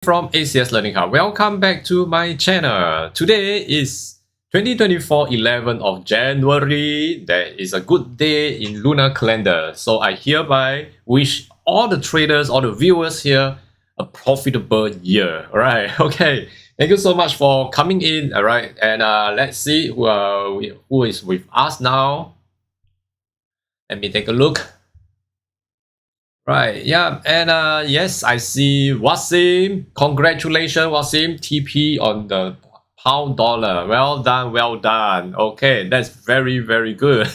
From ACS Learning Hub. Welcome back to my channel. Today is 2024 11th of January. That is a good day in lunar calendar. So I hereby wish all the traders, all the viewers here a profitable year. All right. Okay. Thank you so much for coming in. All right. And let's see who is with us now. Let me take a look. Right, yeah, and yes, I see Wasim. Congratulations, Wasim. TP on the pound dollar. Well done, well done. Okay, that's very, very good.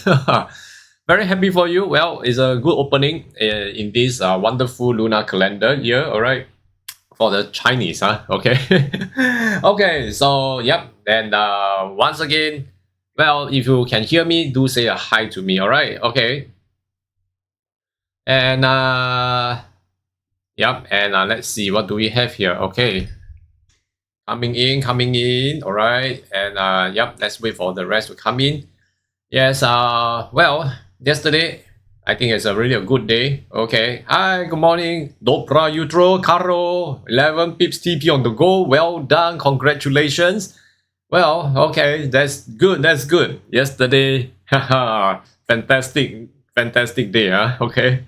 Very happy for you. Well, it's a good opening in this wonderful lunar calendar year. All right, for the Chinese, huh? Okay. Okay, so yep, and once again, well, if you can hear me, do say a hi to me. All right, okay. And yep, and let's see, what do we have here? Okay, coming in. All right, and yep, let's wait for the rest to come in. Yes, well, yesterday I think it's really a good day. Okay, hi, good morning, Dobra Utro Caro, 11 pips TP on the go. Well done, congratulations. Well, okay, that's good. Yesterday, haha, fantastic day, huh? Okay.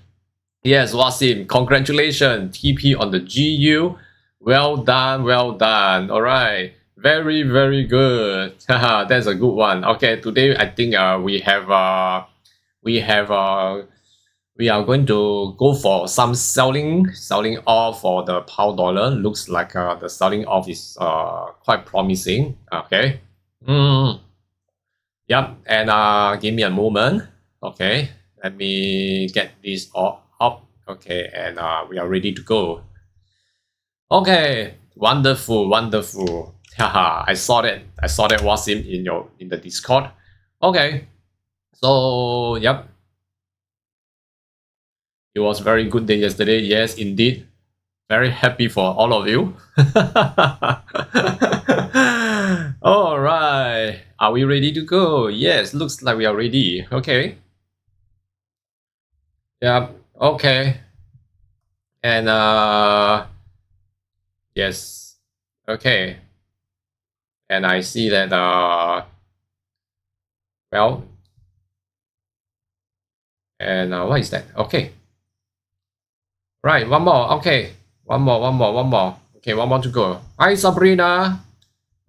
Yes, Wasim, congratulations. TP on the GU. Well done. All right. Very, very good. That's a good one. Okay, today I think we are going to go for some selling off for the pound dollar. Looks like the selling off is quite promising. Okay. Yep, and give me a moment. Okay, let me get this all up. Okay, and we are ready to go. Okay, wonderful. Haha, I saw that was in the Discord. Okay, so yep, it was very good day yesterday. Yes, indeed, very happy for all of you. All right, are we ready to go? Yes, looks like we are ready. Okay. Yeah, okay. And yes, okay. And I see that well, and what is that? Okay. Right, one more. Okay, one more. Okay, one more to go. Hi, Sabrina.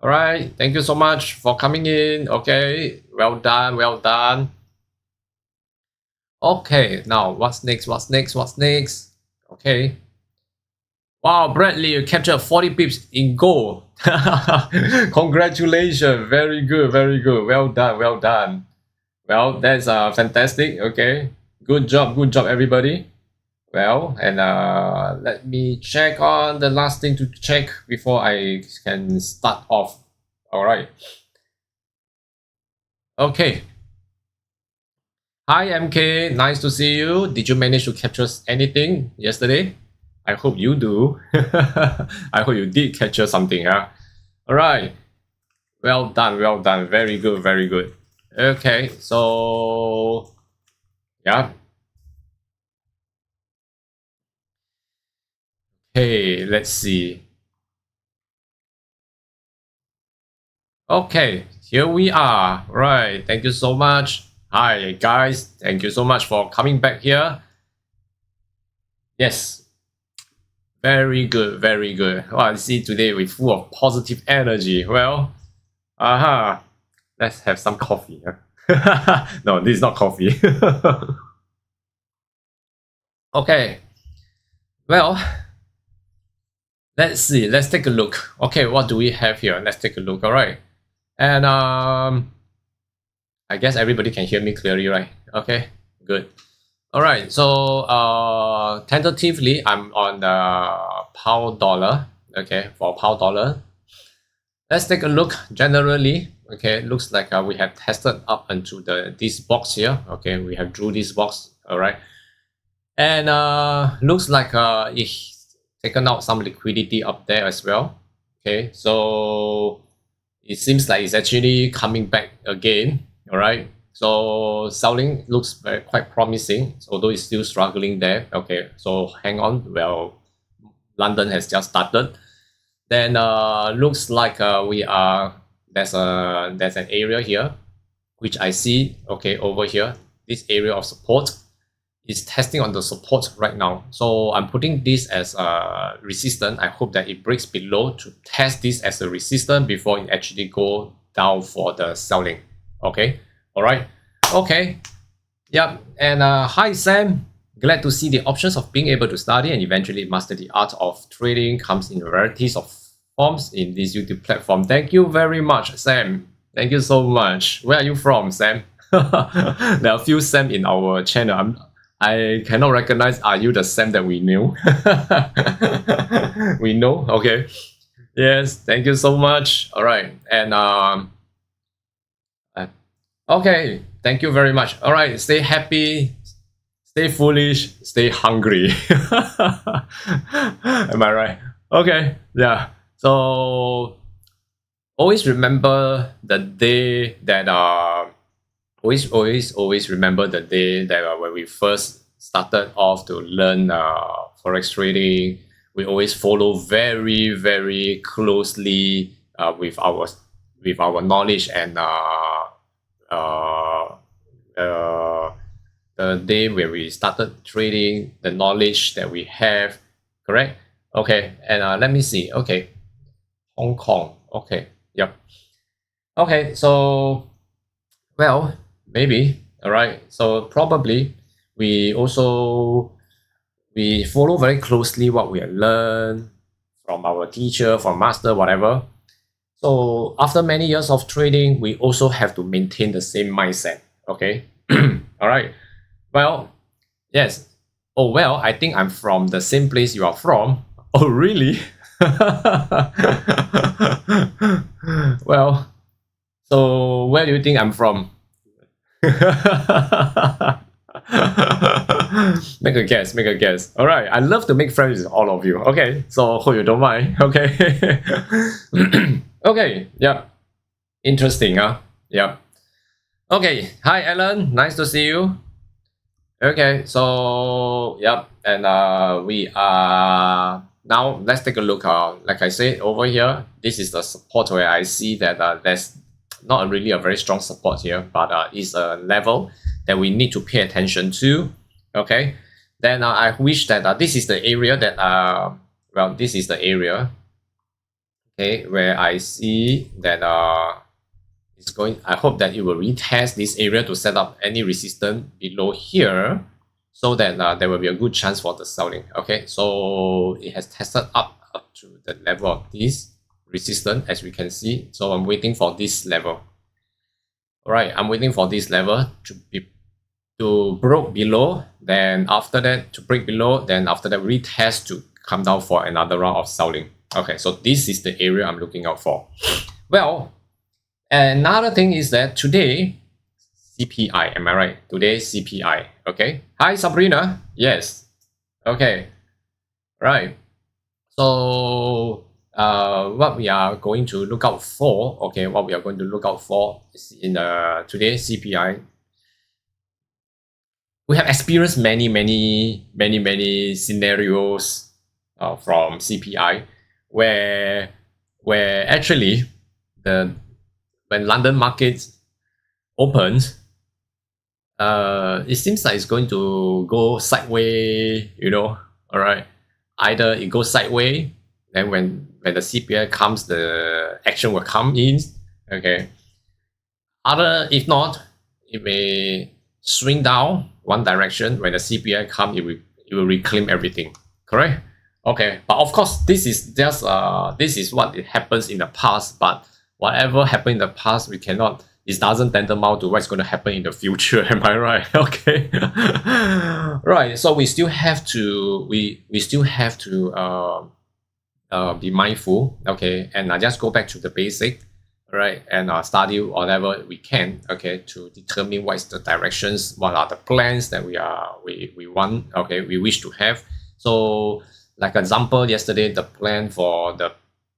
All right, thank you so much for coming in. Okay, well done. Okay, now what's next? Okay. Wow, Bradley, you captured 40 pips in gold. Congratulations, very good. Well done. Well, that's fantastic. Okay, good job, everybody. Well, and let me check on the last thing to check before I can start off. All right. Okay. Hi, MK. Nice to see you. Did you manage to capture anything yesterday? I hope you do. I hope you did capture something. Huh? All right. Well done. Very good. Okay, so yeah. Hey, let's see. Okay, here we are. Right. Thank you so much. Hi, guys. Thank you so much for coming back here. Yes. Very good. Well, I see today we're full of positive energy. Well, let's have some coffee. No, this is not coffee. Okay. Well, let's see. Let's take a look. Okay, what do we have here? Let's take a look. All right. And I guess everybody can hear me clearly, right? Okay, good. All right, so tentatively, I'm on the pound dollar. Okay, for pound dollar. Let's take a look generally. Okay, looks like we have tested up into this box here. Okay, we have drew this box. All right, and looks like it's taken out some liquidity up there as well. Okay, so it seems like it's actually coming back again. All right. So selling looks quite promising, although it's still struggling there. Okay, so hang on. Well, London has just started. Then looks like we are there's an area here which I see, okay, over here. This area of support is testing on the support right now. So I'm putting this as a resistance. I hope that it breaks below to test this as a resistance before it actually go down for the selling. Okay, all right, okay, yep. And hi Sam, glad to see the options of being able to study and eventually master the art of trading comes in varieties of forms in this YouTube platform. Thank you very much, Sam. Thank you so much. Where are you from, Sam? There are a few Sam in our channel. I cannot recognize. Are you the Sam that we knew? We know. Okay. Yes. Thank you so much. All right. And okay. Thank you very much. All right. Stay happy. Stay foolish. Stay hungry. Am I right? Okay. Yeah. So always remember the day that always remember the day that when we first started off to learn forex trading. We always follow very closely with our knowledge, and the day where we started trading, the knowledge that we have, correct? Okay, and let me see. Okay, Hong Kong. Okay, yep. Okay, so well, maybe, all right. So probably we follow very closely what we have learned from our teacher, from master, whatever. So after many years of trading, we also have to maintain the same mindset. Okay, all right. Well, yes. Oh well, I think I'm from the same place you are from. Oh really? Well, so where do you think I'm from? Make a guess. All right, I love to make friends with all of you. Okay, so hope you don't mind. Okay. Okay, yeah, interesting, huh? Yeah. Okay, hi Alan, nice to see you. Okay, so yep, and we are now. Let's take a look. Like I said over here, this is the support where I see that there's not really a very strong support here, but it's a level that we need to pay attention to. Okay, then I wish that this is the area that well, this is the area, okay, where I see that it's going. I hope that it will retest this area to set up any resistance below here, so that there will be a good chance for the selling. Okay, so it has tested up to the level of this resistance, as we can see. So I'm waiting for this level. All right, I'm waiting for this level to broke below, then after that to break below, then after that retest to come down for another round of selling. Okay, so this is the area I'm looking out for. Well, another thing is that today CPI, am I right? Today CPI. Okay, hi Sabrina. Yes. Okay, right. So what we are going to look out for, okay, what we are going to look out for is in today's CPI. We have experienced many scenarios from CPI where actually when London markets opens, it seems like it's going to go sideways, you know. All right, either it goes sideways, then when the CPI comes, the action will come in. Okay, if not, it may swing down one direction. When the CPI comes, it will reclaim everything, correct? Okay, but of course this is just this is what it happens in the past, but whatever happened in the past, it doesn't tantamount to what's going to happen in the future. Am I right? Okay. Right, so we still have to be mindful, okay, and just go back to the basic, right, and study whatever we can, okay, to determine what is the directions, what are the plans that we want, okay, we wish to have. So like example, yesterday the plan for the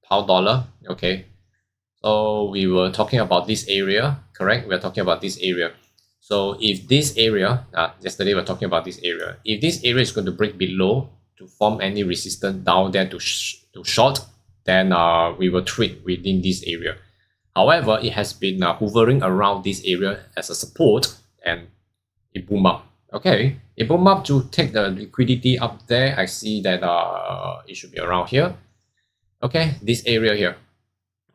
pound dollar, okay, so we were talking about this area, correct? We're talking about this area. So if this area, yesterday we're talking about this area, if this area is going to break below to form any resistance down there to short, then we will trade within this area. However, it has been hovering around this area as a support, and it boom up. Okay, it boom up to take the liquidity up there. I see that it should be around here. Okay, this area here.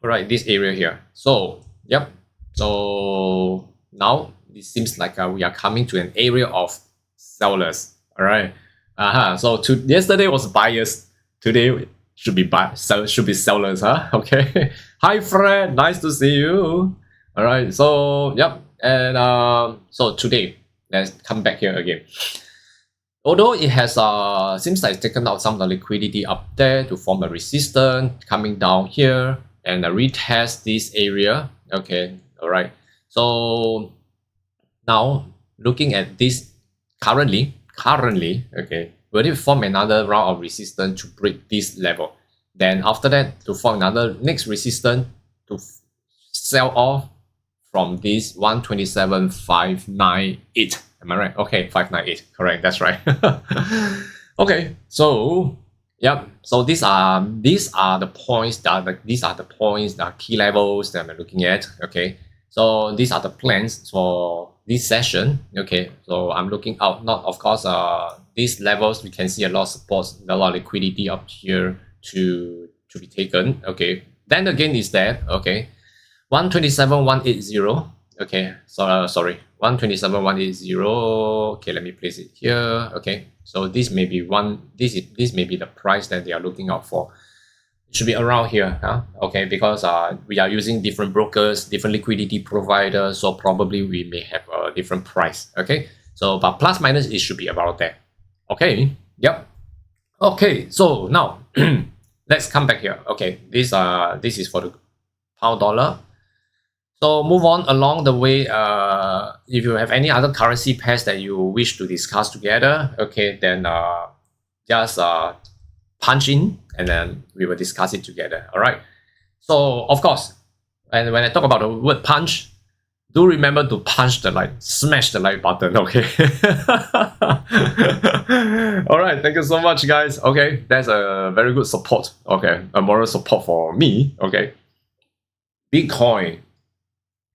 All right, this area here. So yep. So now it seems like we are coming to an area of sellers. All right. So yesterday was buyers. Today should be sellers, huh? Okay. Hi Fred, nice to see you. All right. So yep. And so today, let's come back here again. Although it has seems like it's taken out some of the liquidity up there to form a resistance, coming down here and retest this area. Okay. All right. So now looking at this currently, okay, will it form another round of resistance to break this level? Then after that, to form another next resistance to sell off from this 127.598. Am I right? Okay, 598. Correct. That's right. Okay. So yep. So these are the points that key levels that I'm looking at. Okay. So these are the plans for this session. Okay. So I'm looking out. Not of course. These levels we can see a lot of support, a lot of liquidity up here to be taken. Okay. Then again is that okay. 127.180. Okay. So sorry. 127.180. Okay. Let me place it here. Okay. So this may be this may be the price that they are looking out for. It should be around here, huh? Okay, because we are using different brokers, different liquidity providers, so probably we may have a different price. Okay, so but plus minus it should be about there. Okay, yep. Okay, so now let's come back here. Okay, this is for the pound dollar. So move on along the way. If you have any other currency pairs that you wish to discuss together, okay, then just punch in and then we will discuss it together. All right. So of course, and when I talk about the word punch, do remember to punch the like, smash the like button. Okay. All right. Thank you so much, guys. Okay, that's a very good support. Okay, a moral support for me. Okay. Bitcoin.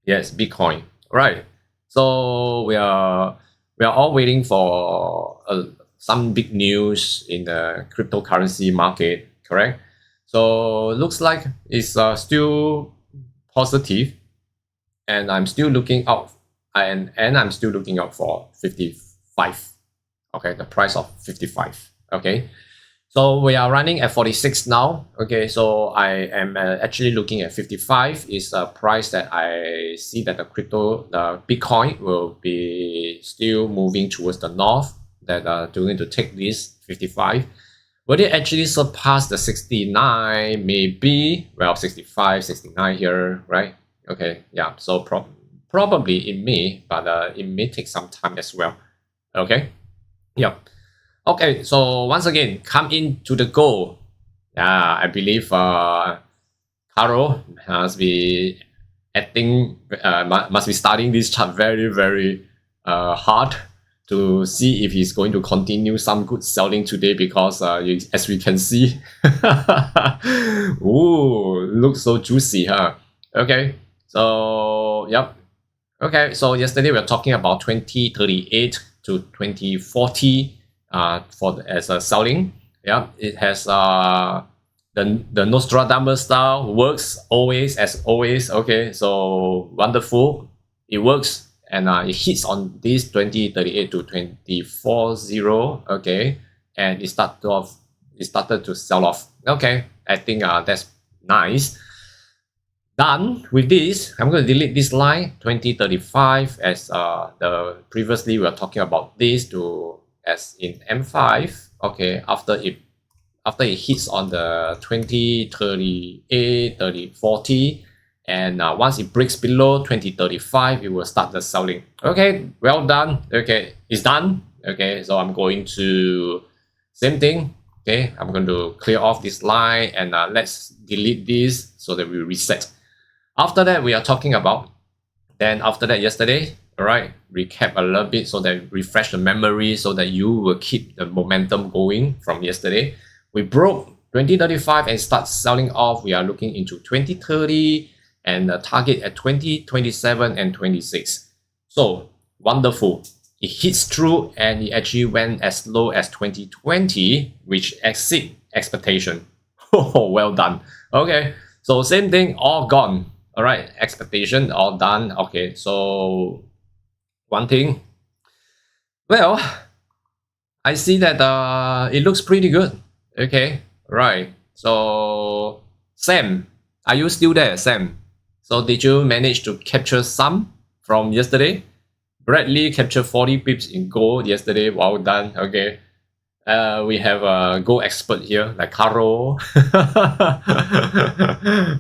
Yes, Bitcoin. All right. So we are all waiting for some big news in the cryptocurrency market, correct? So looks like it's still positive, and I'm still looking out, and I'm still looking out for 55. Okay, the price of 55. Okay, so we are running at 46 now. Okay, so I am actually looking at 55 is a price that I see that the Bitcoin will be still moving towards the north, that are going to take this 55. Will it actually surpass the 69? Maybe, well, 65, 69 here, right? Okay, yeah, so probably it may, but it may take some time as well. Okay, yeah. Okay, so once again, come into the goal. Yeah, I believe Caro must be must be studying this chart very, very hard to see if he's going to continue some good selling today, because as we can see, ooh, looks so juicy, huh? Okay, so yep. Okay, so yesterday we were talking about 2038 to 2040 as a selling. Yeah, it has the Nostradamus style, works always as always. Okay, so wonderful, it works, and it hits on this 2038 to 2040. Okay, and it started to sell off. Okay, I think that's nice. Done with this, I'm going to delete this line 2035 as the previously we were talking about this to as in M5. Okay, after it hits on the 2038, 3040, and once it breaks below 2035, it will start the selling. Okay, well done. Okay, it's done. Okay, so I'm going to same thing. Okay, I'm going to clear off this line, and let's delete this so that we reset. After that, we are talking about, then after that yesterday, all right, recap a little bit so that refresh the memory so that you will keep the momentum going from yesterday. We broke 2035 and start selling off. We are looking into 2030 and the target at 2027 and 26. So wonderful. It hits through and it actually went as low as 2020, which exceed expectation. Oh, well done. Okay, so same thing, all gone. All right, expectation all done. Okay, so one thing, well, I see that it looks pretty good. Okay, right. So Sam, are you still there, Sam? So did you manage to capture some from yesterday? Bradley captured 40 pips in gold yesterday. Well done. Okay. We have a gold expert here, like Caro.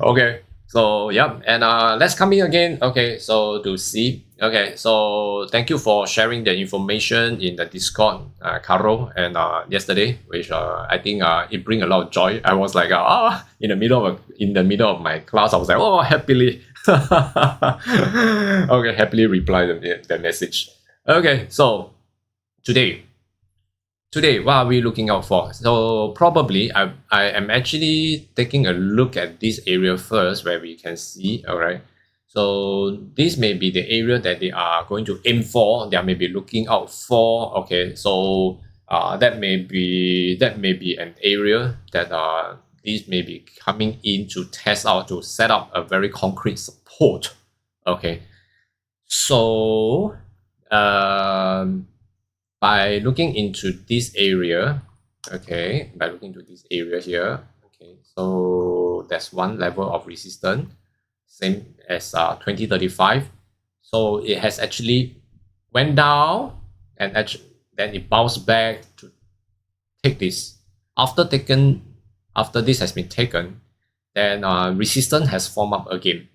Okay. So yeah, and let's come in again. Okay, so to see. Okay, so thank you for sharing the information in the Discord, Caro, and yesterday, which I think it bring a lot of joy. I was like, in the middle of my class, I was like, oh, happily, okay, happily reply the message. Okay, so today, what are we looking out for? So probably I am actually taking a look at this area first where we can see, all right. So this may be the area that they are going to aim for, they may be looking out for, okay. So that may be an area that this may be coming in to test out, to set up a very concrete support, okay. So by looking into this area, okay, by looking into this area here, okay, so that's one level of resistance, same as 2035. So it has actually went down and then it bounced back to take this. After this has been taken, then resistance has formed up again.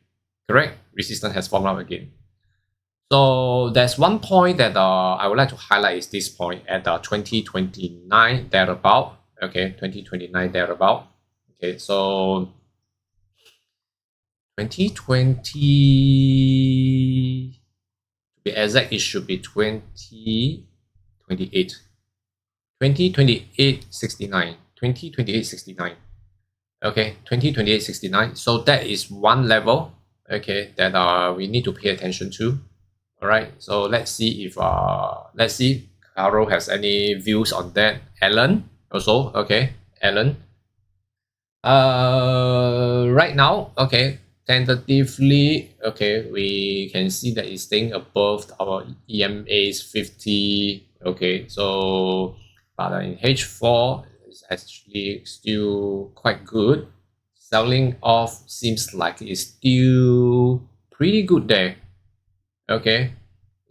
Correct? Resistance has formed up again. So there's one point that I would like to highlight is this point at 2029 thereabout. Okay, 2029 thereabout. Okay, so 2020, to be exact, it should be 2028. 2028.69. 2028.69. Okay, 2028.69. So that is one level, okay, that we need to pay attention to. All right, so let's see if Caro has any views on that. Alan also, okay, Alan. Right now, okay, tentatively, okay, we can see that it's staying above our EMA's 50. Okay, so but in H4 it's actually still quite good. Selling off seems like it's still pretty good there. Okay,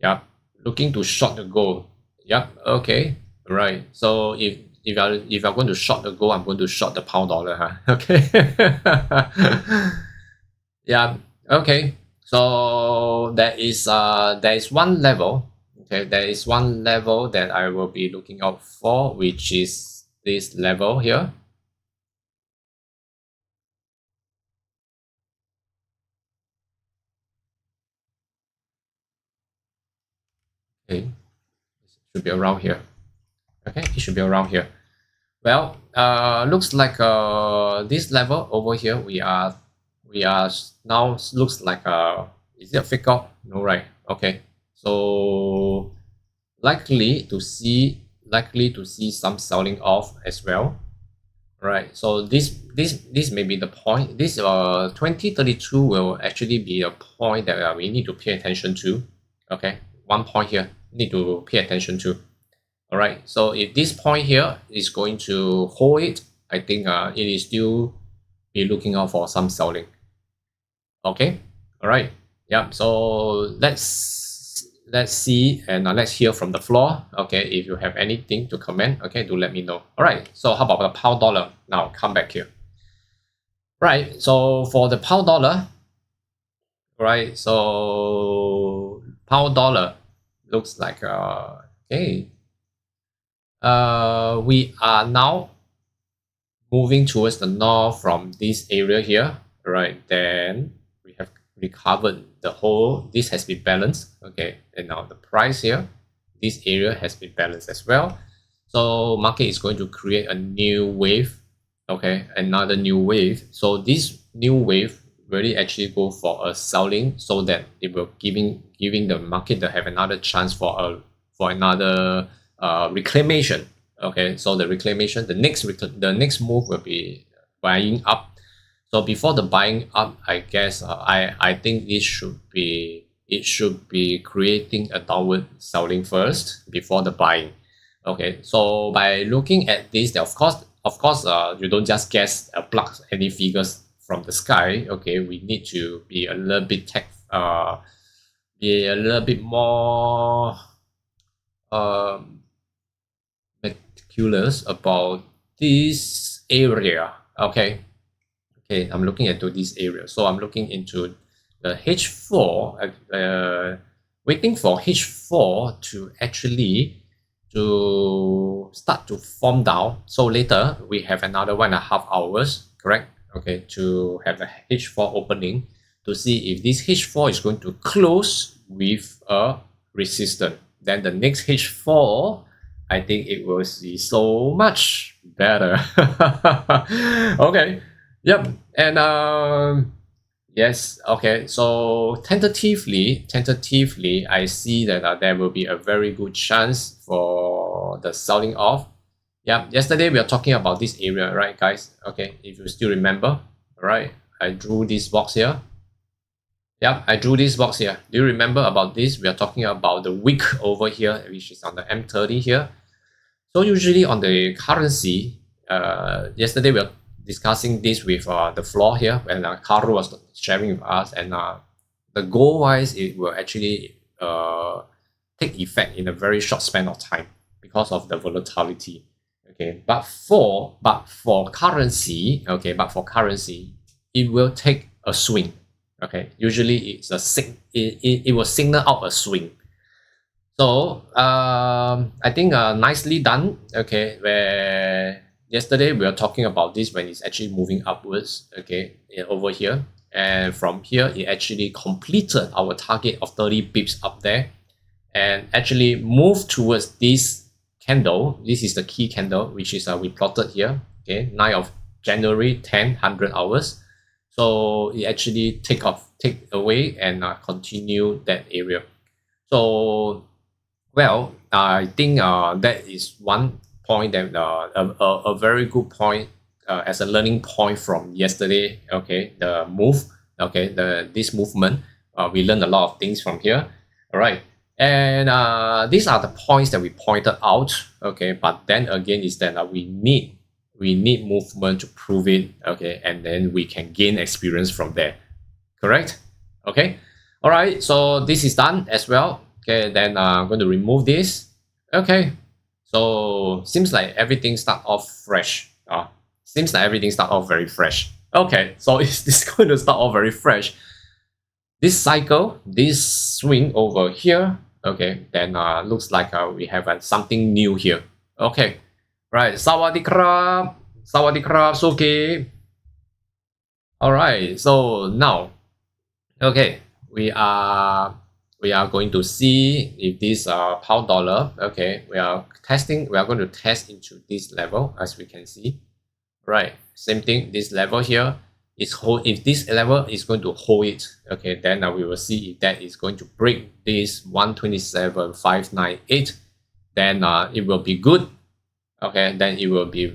yeah, looking to short the gold. Yeah, okay, right. So if I'm going to short the gold, I'm going to short the pound dollar, huh? Okay. Yeah, okay. So there is one level. Okay, there is one level that I will be looking out for, which is this level here. Okay, it should be around here. Okay, it should be around here. Well, looks like this level over here, we are now looks like is it a fake out? No, right? Okay, so likely to see some selling off as well. Right, so this may be the point. This 2032 will actually be a point that we need to pay attention to. Okay, one point here need to pay attention to. All right, so if this point here is going to hold it, I think it is still be looking out for some selling. Okay, all right, yeah. So let's see and let's hear from the floor. Okay, if you have anything to comment, okay, do let me know. All right, so how about the pound dollar? Now come back here. Right, so for the pound dollar, right, so pound dollar looks like okay. We are now moving towards the north from this area here, right? Then we have recovered the whole, this has been balanced, okay, and now the price here, this area has been balanced as well. So market is going to create a new wave, Okay, another new wave. So this new wave really actually go for a selling, so that it will giving the market to have another chance for another reclamation. Okay, so the reclamation, the next move will be buying up. So before the buying up, I guess I think it should be creating a downward selling first before the buying. Okay, so by looking at this, of course, you don't just guess pluck any figures from the sky. Okay, we need to be a little bit be a little bit more meticulous about this area. Okay, I'm looking into this area. So I'm looking into the H4, waiting for H4 to actually to start to form down. So later we have another 1.5 hours, correct? Okay, to have a H4 opening to see if this H4 is going to close with a resistance. Then the next H4, I think it will see so much better. Okay, yep, and yes, okay, so tentatively, I see that there will be a very good chance for the selling off. Yeah, yesterday we are talking about this area, right, guys? Okay, if you still remember, all right, I drew this box here. Yeah, I drew this box here. Do you remember about this? We are talking about the wick over here, which is on the M30 here. So usually on the currency, yesterday we are discussing this with the floor here when Caro was sharing with us, and the goal wise it will actually take effect in a very short span of time because of the volatility. Okay, but for currency, it will take a swing. Okay, usually it's it will signal out a swing. So I think nicely done. Okay, where yesterday we were talking about this when it's actually moving upwards. Okay, over here, and from here it actually completed our target of 30 pips up there, and actually moved towards this candle. This is the key candle, which is we plotted here. Okay, 9th of January, 10:00 hours. So it actually take away and continue that area. So well, I think that is one point that a very good point as a learning point from yesterday. Okay, the move. Okay, this movement. We learned a lot of things from here. All right, and these are the points that we pointed out. Okay, but then again, is that we need movement to prove it. Okay, and then we can gain experience from there. Correct? Okay. All right. So this is done as well. Okay, then I'm going to remove this. Okay, so seems like everything start off fresh. Seems like everything start off very fresh. Okay, so it's going to start off very fresh. This cycle, this swing over here. Okay, then looks like we have something new here. Okay, right. Sawadee krap, Soke. All right. So now, okay, we are going to see if this pound dollar, okay, we are going to test into this level, as we can see. Right, same thing, this level here is if this level is going to hold it, okay, then we will see if that is going to break this 127.598, then it will be good. Okay, then it will be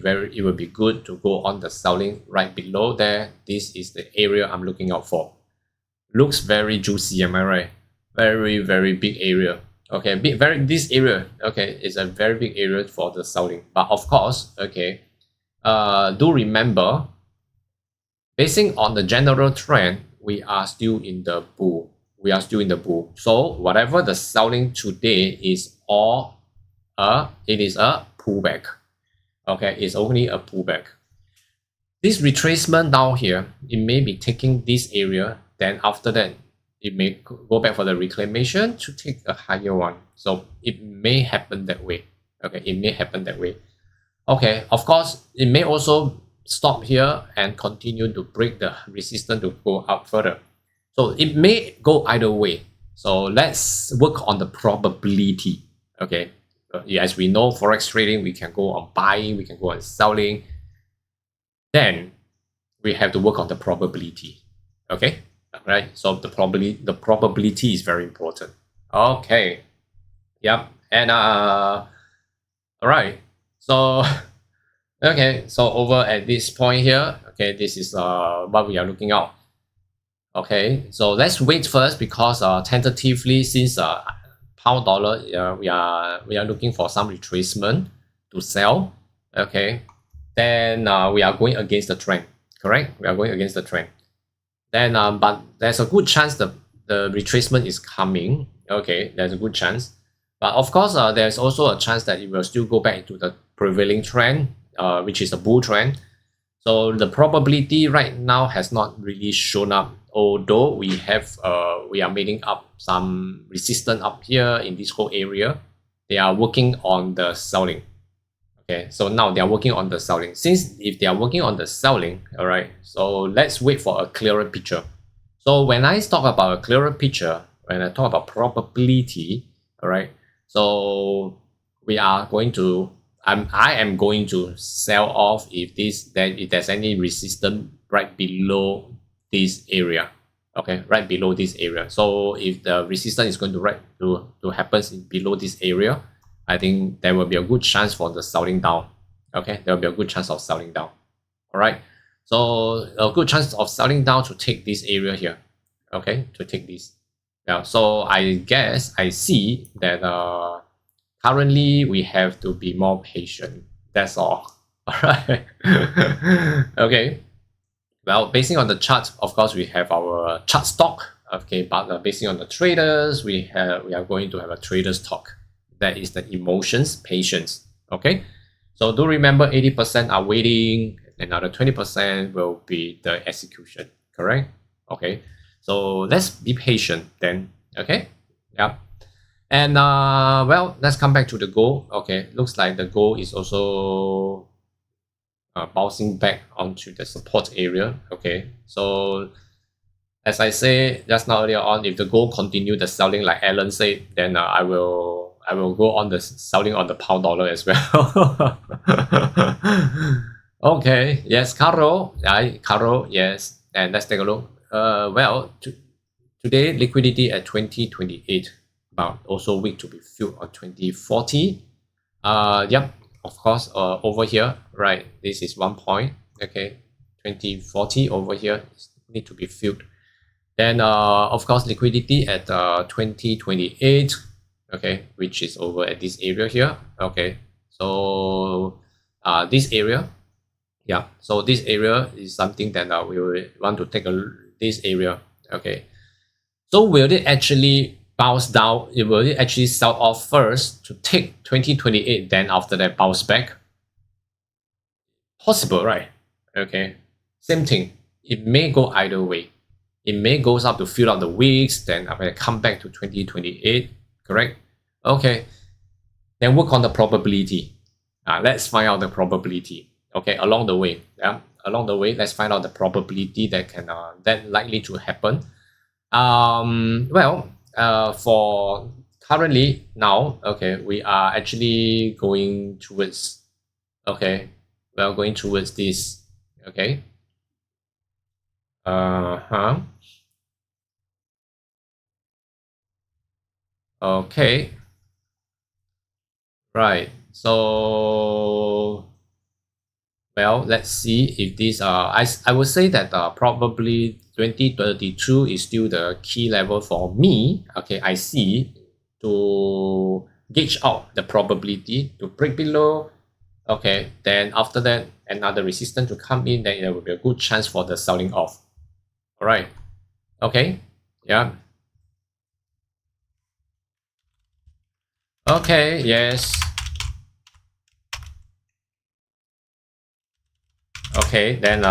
good to go on the selling right below there. This is the area I'm looking out for. Looks very juicy, am I right? Very big area. Okay, this area, okay, is a very big area for the selling. But of course, okay, do remember, basing on the general trend, we are still in the bull. So whatever the selling today is it is a pullback. Okay, it's only a pullback. This retracement down here, it may be taking this area, then after that it may go back for the reclamation to take a higher one. So it may happen that way. Okay, it may happen that way. Okay, of course, it may also stop here and continue to break the resistance to go up further. So it may go either way. So let's work on the probability. Okay, as we know, forex trading, we can go on buying, we can go on selling. then we have to work on the probability. Okay, right? So the probability is very important. Okay, yep, and all right. So okay, so over at this point here, okay, this is what we are looking at. Okay, so let's wait first because tentatively, since pound dollar, we are looking for some retracement to sell. Okay, then we are going against the trend. Correct, we are going against the trend. Then but there's a good chance the retracement is coming. Okay, there's a good chance, but of course there's also a chance that it will still go back into the prevailing trend, which is a bull trend. So the probability right now has not really shown up, although we are meeting up some resistance up here in this whole area. They are working on the selling. Okay, so now they are working on the selling. Since if they are working on the selling, all right, so let's wait for a clearer picture. So when I talk about a clearer picture, when I talk about probability, all right, so we are going to I am going to sell off if there's any resistance right below this area. Okay, right below this area. So if the resistance is going to happen below this area, I think there will be a good chance for the selling down. Okay, there will be a good chance of selling down. All right, so a good chance of selling down to take this area here. Okay, to take this. Yeah, so I guess I see that currently we have to be more patient. That's all. All right. Okay. Well, basing on the chart, of course, we have our chart stock. Okay, but basing on the traders, we are going to have a trader's talk. That is the emotions, patience. Okay. So do remember, 80% are waiting. Another 20% will be the execution. Correct. Okay. So let's be patient then. Okay. Yeah. And well, let's come back to the gold. Okay, looks like the gold is also bouncing back onto the support area. Okay, so as I say just now earlier on, if the gold continue the selling like Alan said, then I will go on the selling on the pound dollar as well. Okay, yes, Caro, yes, and let's take a look. Well, today liquidity at 2028. Also weak to be filled on 2040. Yep, of course, over here, right, this is 1 point. Okay, 2040 over here need to be filled. Then of course liquidity at 2028. Okay, which is over at this area here. Okay, so this area, yeah, so this area is something that we will want to take this area. Okay, so will it actually bounce down? It will actually sell off first to take 2028, then after that bounce back? Possible, right? Okay, same thing. It may go either way. It may goes up to fill out the weeks, then I'm going to come back to 2028. Correct? Okay, then work on the probability. Let's find out the probability. Okay, along the way, yeah, along the way, let's find out the probability that can that likely to happen. Well, for currently now, okay, we are actually going towards, okay, we are going towards this. Okay, okay, right, so well, let's see if this I would say that probably 2032 is still the key level for me. Okay, I see, to gauge out the probability to break below. Okay, then after that another resistance to come in, then there will be a good chance for the selling off. All right. Okay. Yeah. Okay. Yes. Okay. Then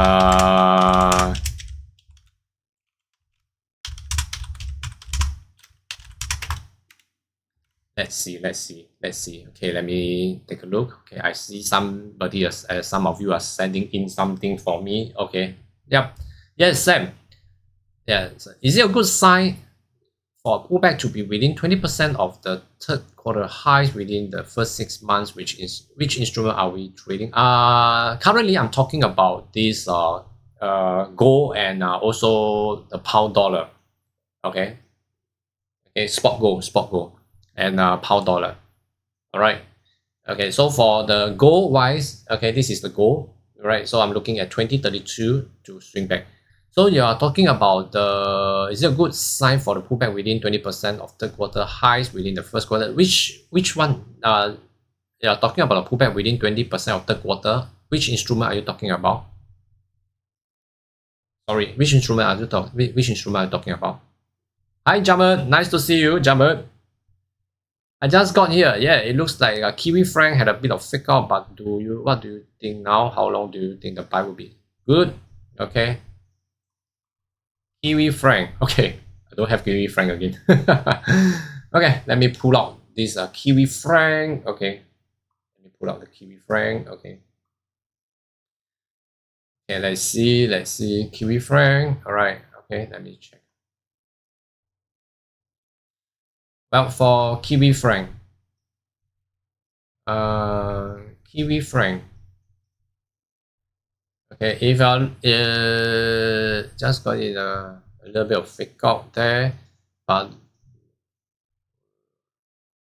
let's see. Okay, let me take a look. Okay, I see somebody, some of you are sending in something for me. Okay, yep, yes, Sam. Yeah, is it a good sign for a pullback to be within 20% of the third quarter highs within the first 6 months, which instrument are we trading? Currently I'm talking about this gold and also the pound dollar. Okay, spot gold and pound dollar. All right. Okay, so for the gold wise, okay, this is the gold, right? So I'm looking at 2032 to swing back. So you are talking about is it a good sign for the pullback within 20% of third quarter highs within the first quarter? Which one? You are talking about a pullback within 20% of third quarter. Which instrument are you talking about? Sorry, which instrument are you talking about? Hi, Jamet. Nice to see you, Jamet. I just got here. Yeah, it looks like Kiwi franc had a bit of fake out, but what do you think now? How long do you think the buy will be? Good. Okay. Kiwi franc. Okay, I don't have Kiwi franc again. Okay, let me pull out this Kiwi franc. Okay, let me pull out the Kiwi franc. Okay. Okay, let's see Kiwi franc. All right. Okay, let me check. Well, for Kiwi franc, Kiwi franc. Okay, if I just got it a little bit of fake out there, but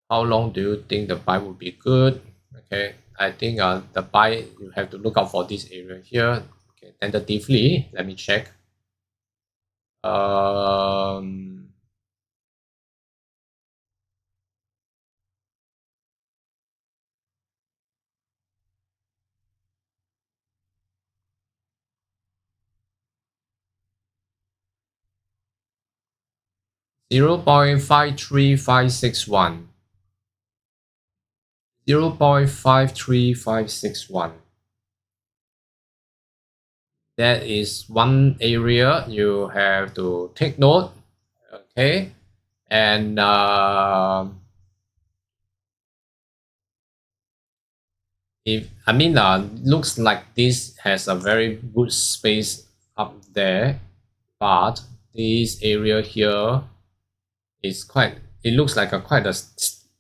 how long do you think the buy will be good? Okay, I think the buy, you have to look out for this area here. Okay, tentatively, let me check. 0.53561. 0.53561. That is one area you have to take note. Okay, and looks like this has a very good space up there, but this area here is it looks like quite a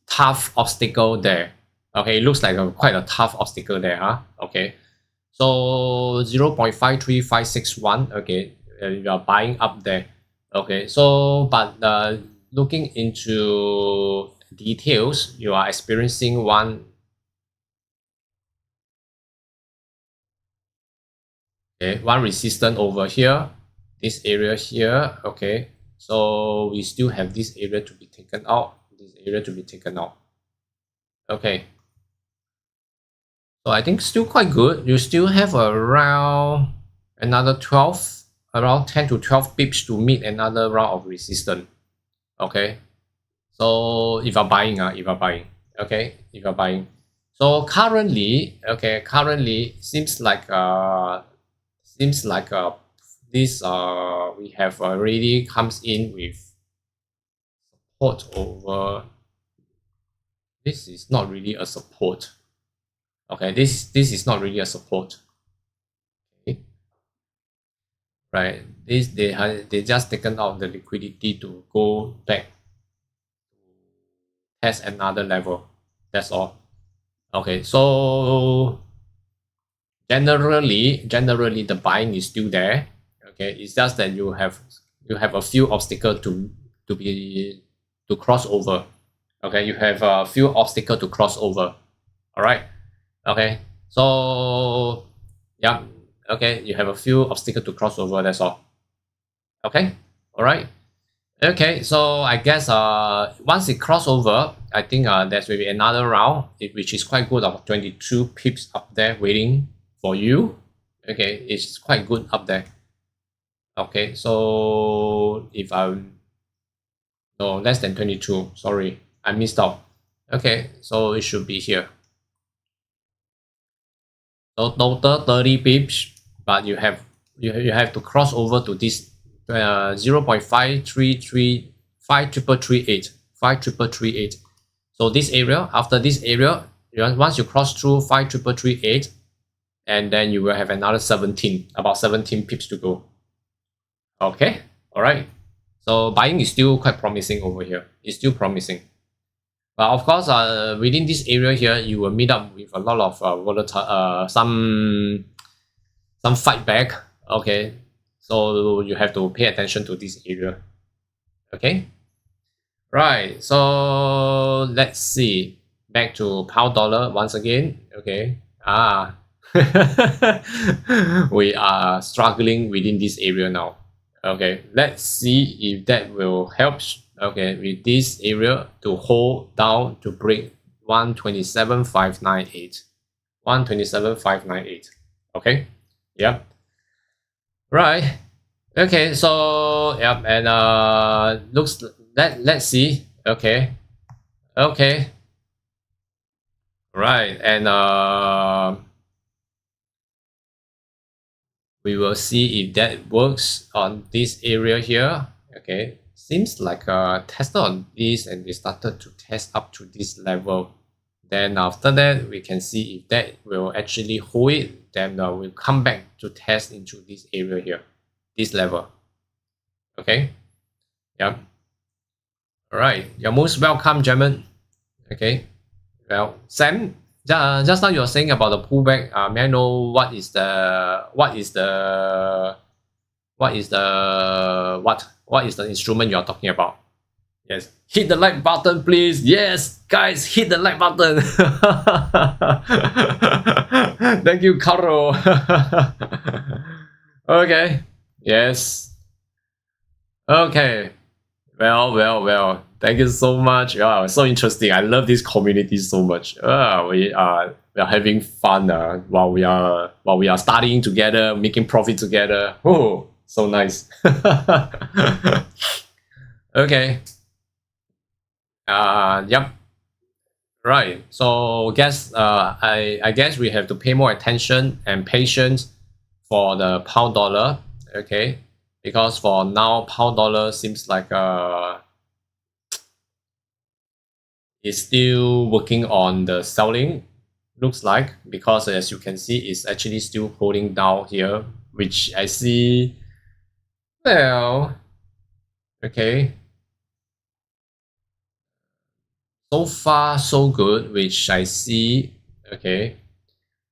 tough obstacle there. Okay, it looks like quite a tough obstacle there, huh? Okay, so 0.53561. Okay, you are buying up there. Okay, so but looking into details, you are experiencing one resistance over here, this area here. Okay, so we still have this area to be taken out, okay, so I think still quite good. You still have around another 10 to 12 pips to meet another round of resistance. Okay, so if you're buying, okay, if you're buying, so currently, okay, seems like this we have already comes in with support over. This is not really a support. Okay, this is not really a support. Okay, right? They just taken out the liquidity to go back, test another level. That's all. Okay, so generally the buying is still there. Okay, it's just that you have a few obstacles to cross over. Okay, you have a few obstacles to cross over. All right. Okay, so yeah, okay, you have a few obstacles to cross over. That's all. Okay, all right. Okay, so I guess once it cross over, I think there's will be another round, which is quite good, of 22 pips up there waiting for you. Okay, it's quite good up there. Okay, so if I'm less than 22, sorry, I missed out. Okay, so it should be here. So total 30 pips, but you have to cross over to this 0.5338. So this area, after this area, once you cross through 53338, and then you will have another about 17 pips to go. Okay, all right. So buying is still quite promising over here. It's still promising. But of course, within this area here, you will meet up with a lot of volatile, some fight back. Okay, so you have to pay attention to this area. Okay, right. So let's see. Back to pound dollar once again. Okay. We are struggling within this area now. Okay, let's see if that will help. Okay, with this area to hold down to break 127,598. 127,598. Okay, yep. Right. Okay, so yep, and looks let's see. Okay. Okay. Right, and we will see if that works on this area here. Okay, seems like tested on this and we started to test up to this level. Then after that, we can see if that will actually hold it. Then we'll come back to test into this area here, this level. Okay, yep. All right, you're most welcome, German. Okay, well, Sam. Just now you're saying about the pullback. May I know what is the instrument you're talking about? Yes, hit the like button, please. Yes, guys, hit the like button. Thank you, Caro. Okay. Yes. Okay. Well. Thank you so much. Yeah, so interesting. I love this community so much. We are having fun while we are studying together, making profit together. Oh, so nice. Okay. Yep. Right. So I guess we have to pay more attention and patience for the pound dollar. Okay, because for now pound dollar seems like is still working on the selling, looks like, because as you can see, it's actually still holding down here, which I see. Well, okay. So far, so good, which I see. Okay.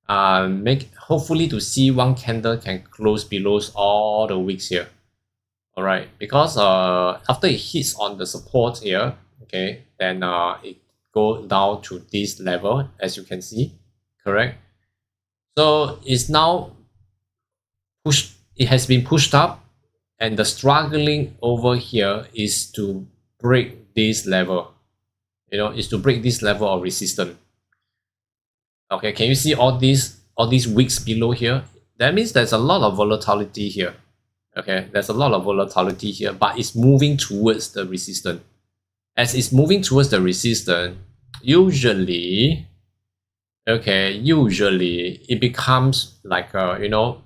Hopefully to see one candle can close below all the wicks here. All right, because after it hits on the support here, okay, then it go down to this level, as you can see, correct? So it's now pushed. It has been pushed up, and the struggling over here is to break this level. You know, is to break this level of resistance. Okay, can you see all these wicks below here? That means there's a lot of volatility here. Okay, there's a lot of volatility here, but it's moving towards the resistance. As it's moving towards the resistance, usually it becomes like you know,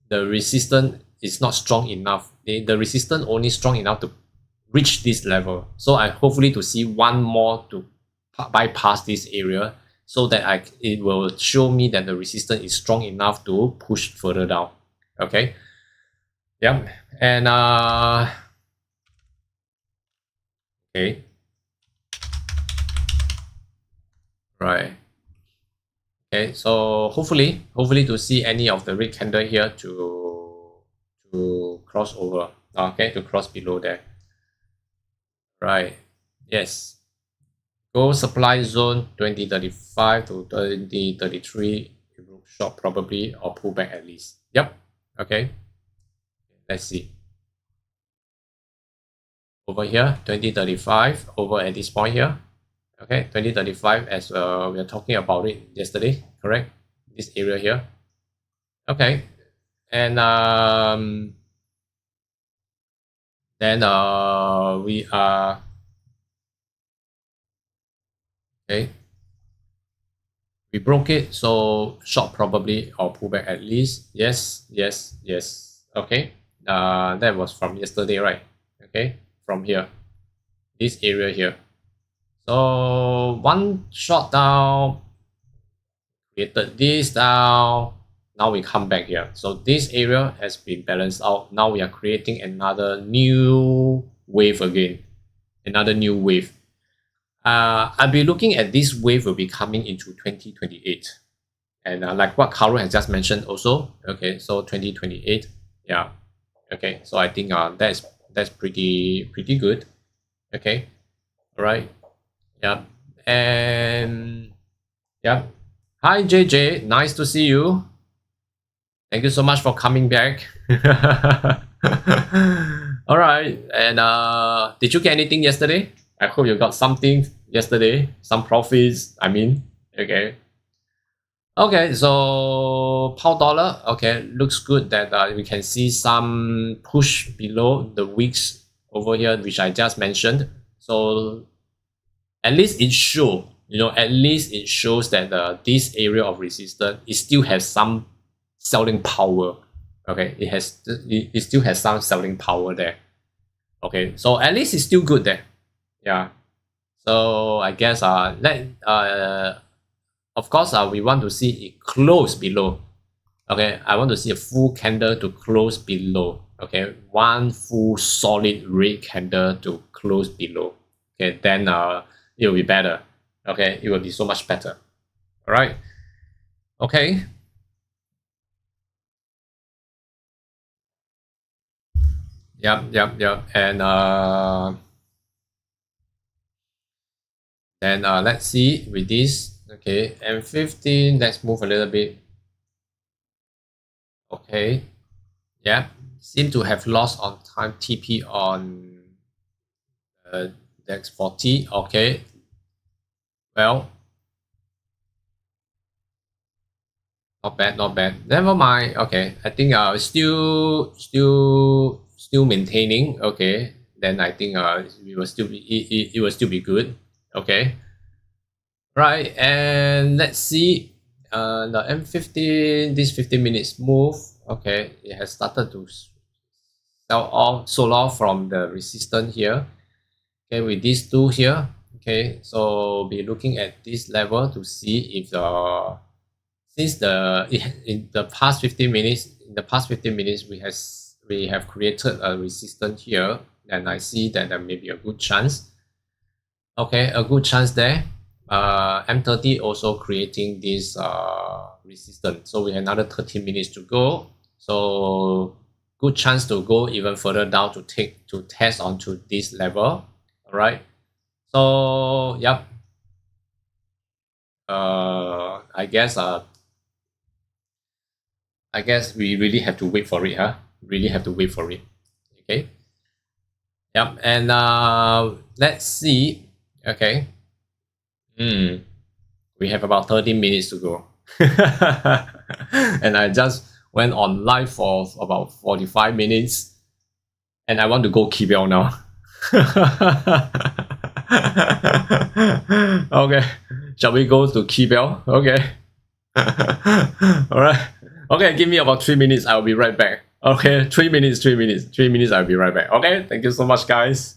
the resistance is not strong enough. The resistance only strong enough to reach this level. So I hopefully to see one more to bypass this area, so that it will show me that the resistance is strong enough to push further down. Okay. Yep. And okay. Right. Okay, so hopefully to see any of the red candle here to cross over. Okay, to cross below there. Right. Yes. Gold supply zone 2035 to 2033. It will short probably or pull back at least. Yep. Okay. Let's see. Over here, 2035 over at this point here. Okay, 2035 as we are talking about it yesterday, correct? This area here. Okay, and then we are okay. We broke it, so short probably or pullback at least. Yes. Okay, that was from yesterday, right? Okay, from here, this area here. So one shot down, created this down, Now we come back here. So this area has been balanced out. Now we are creating another new wave again. Another new wave. I'll be looking at this wave will be coming into 2028. And like what Caro has just mentioned also. Okay, so 2028. Yeah. Okay, so I think that's pretty good. Okay. All right. Yeah. And yeah. Hi JJ, nice to see you. Thank you so much for coming back. All right. And did you get anything yesterday? I hope you got something yesterday, some profits. I mean, okay. Okay, so pound dollar, okay, looks good that we can see some push below the wicks over here, which I just mentioned. So at least it shows, at least it shows that this area of resistance, it still has some selling power. Okay, it still has some selling power there. Okay, so at least it's still good there. Yeah. So I guess of course we want to see it close below. Okay, I want to see a full candle to close below. Okay, one full solid red candle to close below. Okay, then it will be better. Okay, it will be so much better. All right. Okay. Yep. And then let's see with this. Okay, and 15. Let's move a little bit. Okay. Yeah. Seem to have lost on time TP on DAX 40. Okay. Well, not bad, not bad. Never mind. Okay, I think still maintaining. Okay, then I think we will still be it will still be good. Okay, right. And let's see. The M15. This 15 minutes move. Okay, it has started to sold off from the resistance here. Okay, with these two here. Okay, so be looking at this level to see if the since in the past 15 minutes, we have created a resistance here, and I see that there may be a good chance. Okay, a good chance there. M30 also creating this resistance, so we have another 13 minutes to go. So good chance to go even further down to test onto this level. All right. So yep. I guess we really have to wait for it, huh? Really have to wait for it. Okay. Yep. And let's see. Okay. We have about 30 minutes to go. And I just went on live for about 45 minutes. And I want to go Kibel now. Okay. Shall we go to Kibel? Okay. All right. Okay, give me about 3 minutes. I'll be right back. Okay, 3 minutes. I'll be right back. Okay, thank you so much, guys.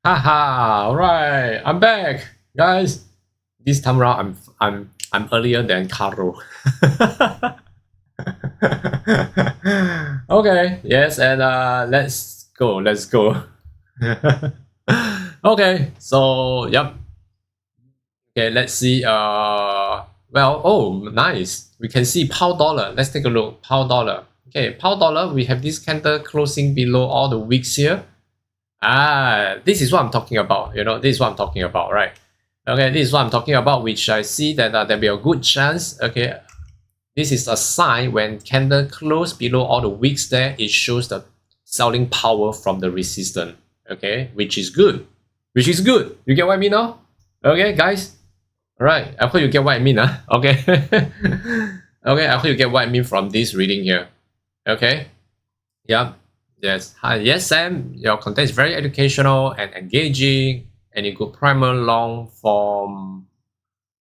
Haha, all right, I'm back, guys. This time around, I'm earlier than Caro. Okay, yes, and let's go. Okay, so yep. Okay, let's see. Well, oh, nice. We can see pound dollar. Let's take a look. Pound dollar. Okay, pound dollar. We have this candle closing below all the wicks here. This is what I'm talking about. You know, this is what I'm talking about, right? Okay, this is what I'm talking about, which I see that there'll be a good chance. Okay, this is a sign when candle close below all the wicks there, it shows the selling power from the resistance. Okay, which is good. Which is good. You get what I mean now? Okay, guys. All right. I hope you get what I mean. Okay. Okay. I hope you get what I mean from this reading here. Okay. Yeah. Yes. Hi. Yes, Sam. Your content is very educational and engaging. Any good primer long form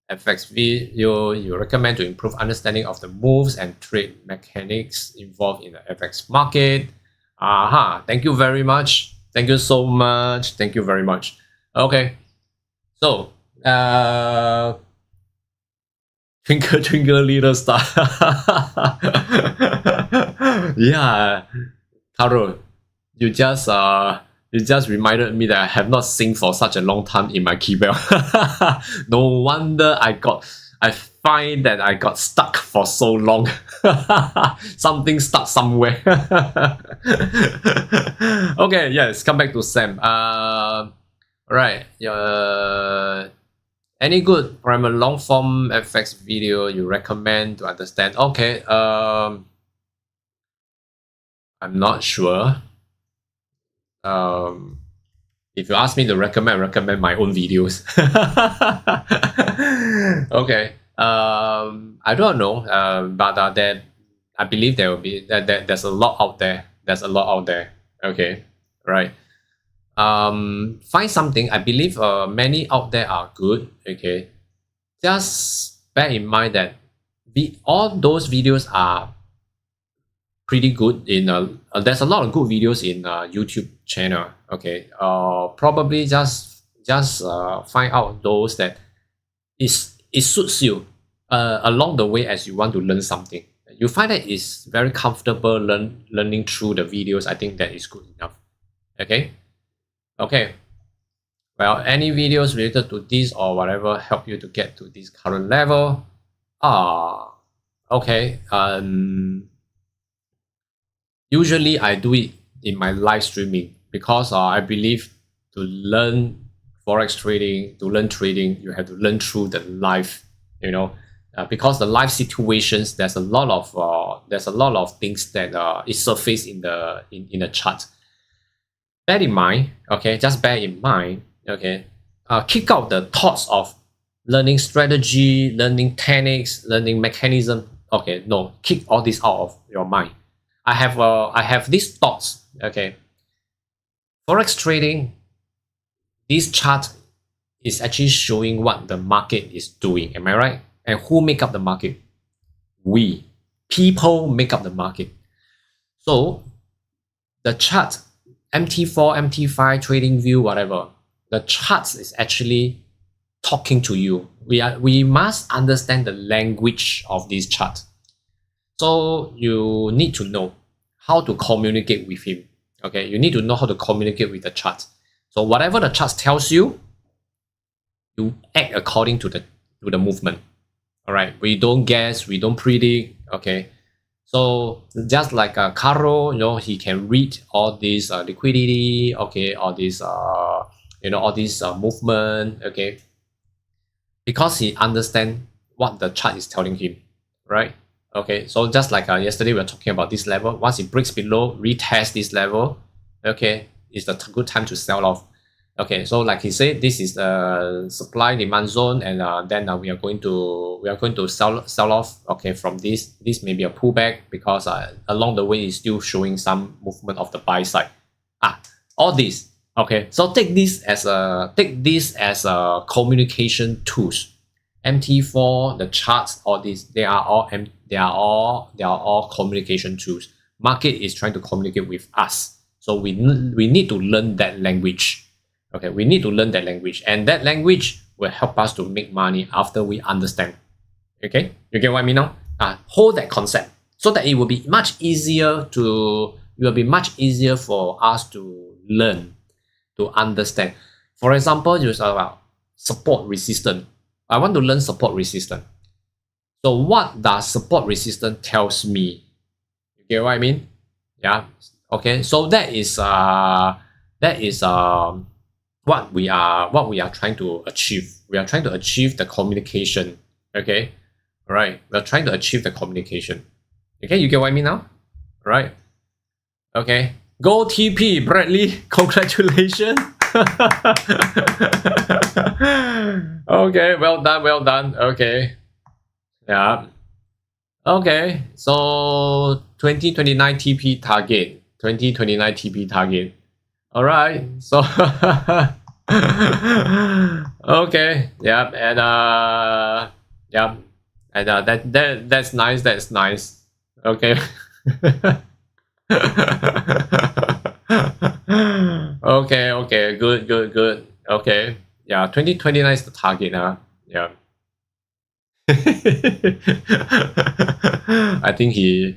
FX video you recommend to improve understanding of the moves and trade mechanics involved in the FX market? Thank you very much. Thank you so much. Thank you very much. Okay. So, twinkle twinkle little star. Yeah, Taro, you just reminded me that I have not synced for such a long time in my keyboard. No wonder I find that I got stuck for so long. Something stuck somewhere. Okay, yes, come back to Sam. Right. Any good primer long form FX video you recommend to understand? Okay. I'm not sure. If you ask me to recommend my own videos. Okay. I don't know. But there, I believe there will be there's a lot out there. There's a lot out there. Okay. Right. Find something. I believe many out there are good. Okay, just bear in mind that all those videos are pretty good. In there's a lot of good videos in YouTube channel. Okay, probably just find out those that it suits you along the way as you want to learn something. You find that it's very comfortable learning through the videos. I think that is good enough. Okay. Okay, well, any videos related to this or whatever help you to get to this current level? Okay. Usually I do it in my live streaming because I believe to learn forex trading, to learn trading, you have to learn through the live. You know, because the live situations, there's a lot of things that is surfaced in the chart. Bear in mind, okay, just bear in mind, okay, kick out the thoughts of learning strategy, learning techniques, learning mechanism. Okay, no, kick all this out of your mind. I have these thoughts, okay. Forex trading, this chart is actually showing what the market is doing. Am I right? And who make up the market? We. People make up the market. So, the chart, MT4, MT5, trading view, whatever, the charts is actually talking to you. We must understand the language of this chart. So you need to know how to communicate with him. Okay, you need to know how to communicate with the chart. So whatever the chart tells you, you act according to the movement. All right, we don't guess, we don't predict. Okay. So just like Caro, you know, he can read all this liquidity, okay, all this, you know, all this movement, okay, because he understands what the chart is telling him, right? Okay, so just like yesterday we were talking about this level. Once it breaks below, retest this level, okay, it's a good time to sell off. Okay, so like he said, this is the supply demand zone, and then we are going to sell off. Okay, from this may be a pullback because along the way it's still showing some movement of the buy side. All this. Okay, so take this as a communication tools. MT4, the charts, all these, they are all communication tools. Market is trying to communicate with us, so we need to learn that language. Okay, we need to learn that language, and that language will help us to make money after we understand. Okay, you get what I mean now? Hold that concept so that it will be much easier for us to learn, to understand. For example, you talk about support resistance. I want to learn support resistance. So what does support resistance tells me? You get what I mean? Yeah. Okay. So that is what we are trying to achieve. We are trying to achieve the communication. Okay. All right. We are trying to achieve the communication. Okay. You get what I mean now? All right. Okay. Go TP, Bradley. Congratulations. Okay. Well done. Well done. Okay. Yeah. Okay. So 2029 TP target. 2029 TP target. All right. So okay. Yeah. And yeah. And that's nice. That's nice. Okay. Okay. Okay. Good. Good. Good. Okay. Yeah. 2029 is the target. Yeah. I think he's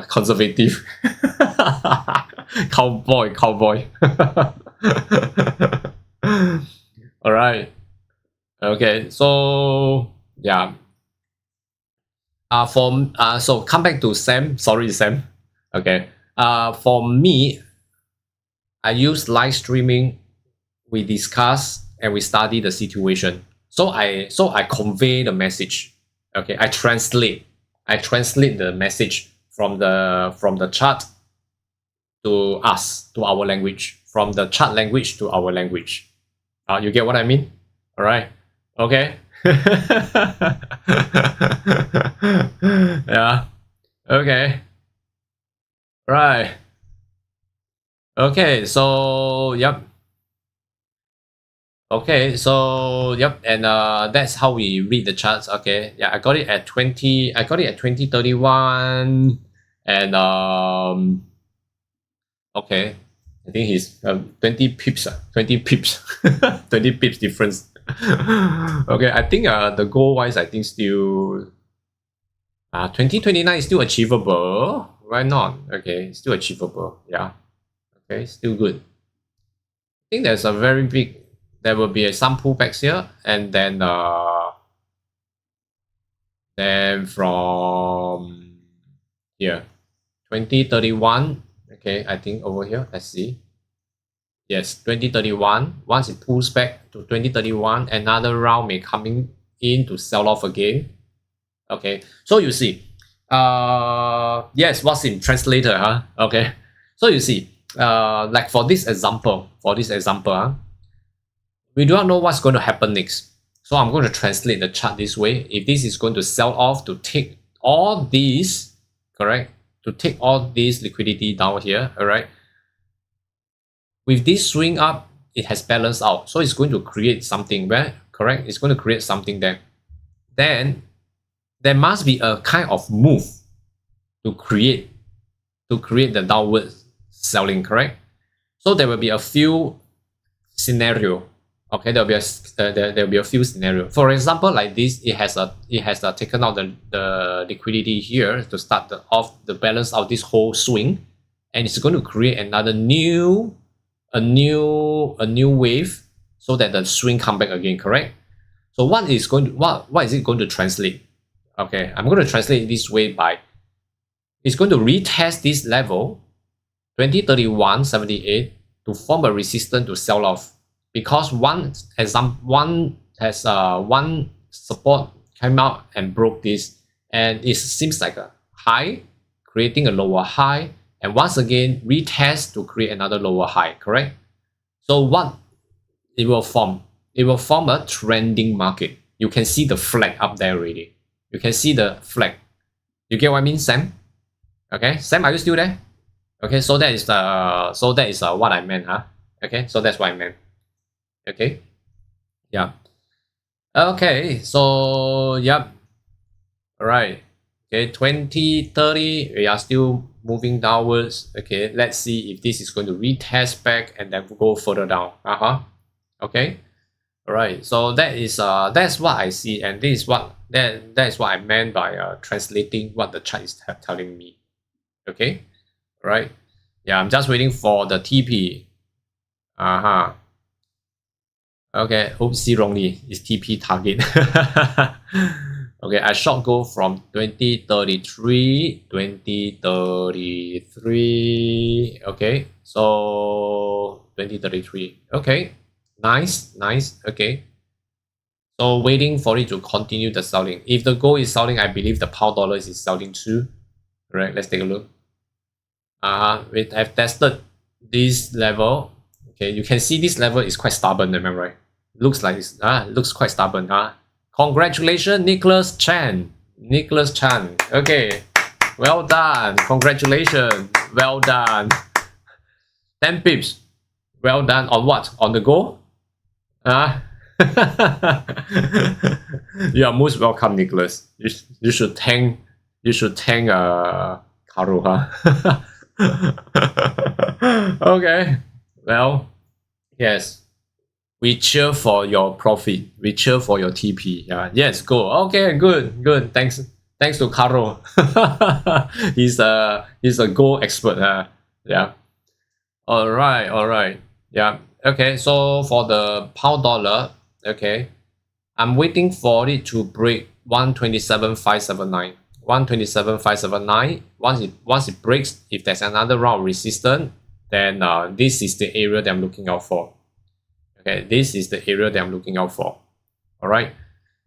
conservative. Cowboy. All right. Okay. So yeah. So come back to Sam. Sorry, Sam. Okay. For me, I use live streaming. We discuss and we study the situation. So I convey the message. Okay, I translate the message from the chart to us, to our language, from the chart language to our language. You get what I mean? All right. Okay. Yeah. Okay. Right. Okay. So yep. Okay, so yep, and that's how we read the charts. Okay, yeah, I got it at 2031, and okay, I think he's 20 pips, 20 pips, 20 pips difference. Okay, I think the goal wise, I think still 2029 is still achievable. Why not? Okay, still achievable. Yeah. Okay, still good. I think there's a very big. There will be some pullbacks here, and then from here, 2031. Okay, I think over here. Let's see. Yes, 2031. Once it pulls back to 2031, another round may coming in to sell off again. Okay, so you see. Yes, what's in translator? Okay, so you see. Like for this example. We do not know what's going to happen next. So I'm going to translate the chart this way. If this is going to sell off to take all these, correct? To take all this liquidity down here, all right? With this swing up, it has balanced out. So it's going to create something where, correct? It's going to create something there. Then there must be a kind of move to create the downward selling, correct? So there will be a few scenario. Okay, there'll be a few scenarios. For example, like this, it has taken out the liquidity here to start the balance of this whole swing, and it's going to create another new wave so that the swing come back again. Correct. So what is it going to translate? Okay, I'm going to translate it this way by it's going to retest this level 2031.78 to form a resistance to sell off. Because one support came out and broke this, and it seems like a high, creating a lower high, and once again retest to create another lower high, correct? So what it will form? It will form a trending market. You can see the flag up there already. You can see the flag. You get what I mean, Sam? Okay, Sam, are you still there? Okay, so that is what I meant, Okay, so that's what I meant. Okay, yeah. Okay, so yep. All right. Okay, 2030. We are still moving downwards. Okay, let's see if this is going to retest back and then go further down. Okay. All right. So that's what I see, and this is what that is what I meant by translating what the chart is telling me. Okay. All right. Yeah, I'm just waiting for the TP. Okay. Oopsie, wrongly. It's TP target. Okay, I short go from 2033, 2033. Okay, so 2033. Okay, nice. Okay, so waiting for it to continue the selling. If the gold is selling, I believe the pound dollar is selling too. All right, let's take a look. We have tested this level. Okay, you can see this level is quite stubborn. Am I right? Looks like it's looks quite stubborn. Congratulations, Nicholas Chan. Okay, well done. Congratulations. Well done. 10 pips. Well done on what? On the goal? You are most welcome, Nicholas. You should thank Karo. Okay. Well, yes. We cheer for your profit. We cheer for your TP. Yes, go. Okay, good. Thanks to Karo. He's a gold expert. Yeah. All right. Yeah. Okay. So for the pound dollar, okay, I'm waiting for it to break 127.579. 127.579. Once it breaks, if there's another round of resistance, then this is the area that I'm looking out for. Okay, this is the area that I'm looking out for. All right.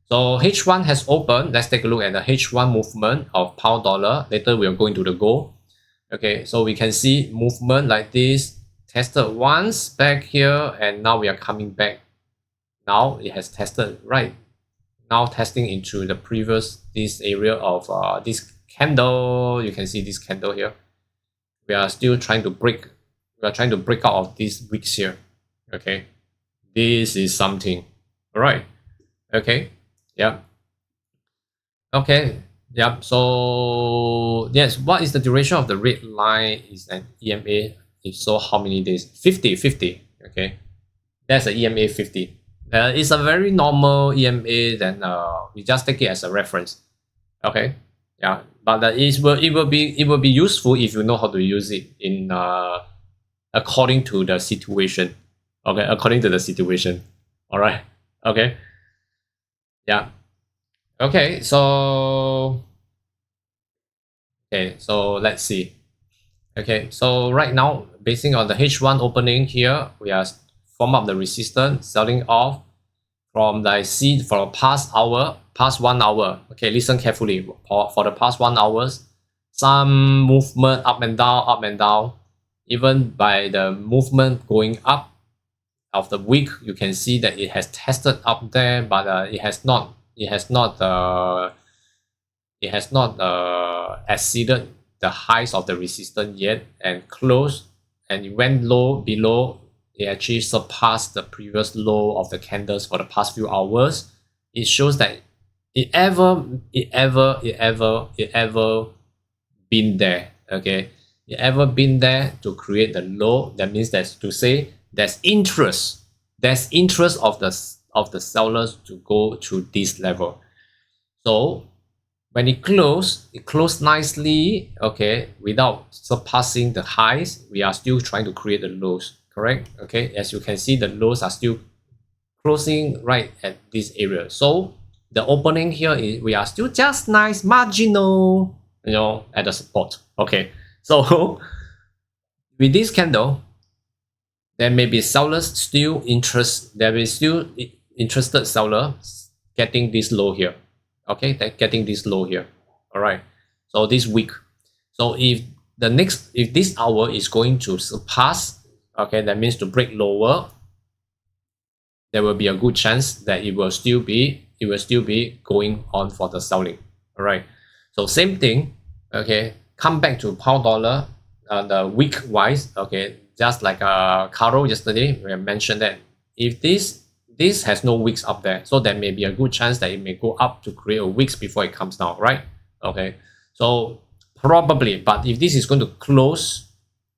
So H1 has opened. Let's take a look at the H1 movement of pound dollar. Later we are going to the gold. Okay, so we can see movement like this. Tested once back here, and now we are coming back. Now it has tested right. Now testing into the previous this area of this candle. You can see this candle here. We are still trying to break. We are trying to break out of these wicks here. Okay. This is something. All right. Okay. Yeah. Okay. Yeah. So yes, what is the duration of the red line? Is an EMA? If so, how many days? 50. Okay. That's an EMA 50. It's a very normal EMA. Then we just take it as a reference. Okay. Yeah. But it will be useful if you know how to use it in according to the situation. Okay, according to the situation. All right. Okay. Yeah. Okay. So let's see. Okay. So right now, basing on the H1 opening here, we are form up the resistance, selling off from the C for the past 1 hour. Okay, listen carefully. For the past 1 hour, some movement up and down. Even by the movement going up of the week, you can see that it has tested up there, but it has not exceeded the highs of the resistance yet, and closed, and it went low below. It actually surpassed the previous low of the candles for the past few hours. It shows that it ever been there. Okay, it ever been there to create the low. That means that's to say there's interest of the sellers to go to this level. So when it closed nicely, okay, without surpassing the highs. We are still trying to create the lows, correct? Okay, as you can see, the lows are still closing right at this area. So the opening here is we are still just nice marginal, at the support. Okay, so with this candle, there may be sellers still there is still interested seller getting this low here. Okay, they're getting this low here. All right, so this week. So if this hour is going to surpass, okay, that means to break lower, there will be a good chance that it will still be going on for the selling. All right, so same thing. Okay, come back to pound dollar, the week wise. Okay, just like Carol yesterday, we mentioned that if this has no wicks up there, so there may be a good chance that it may go up to create a wicks before it comes down, right? Okay, so Probably, but if this is going to close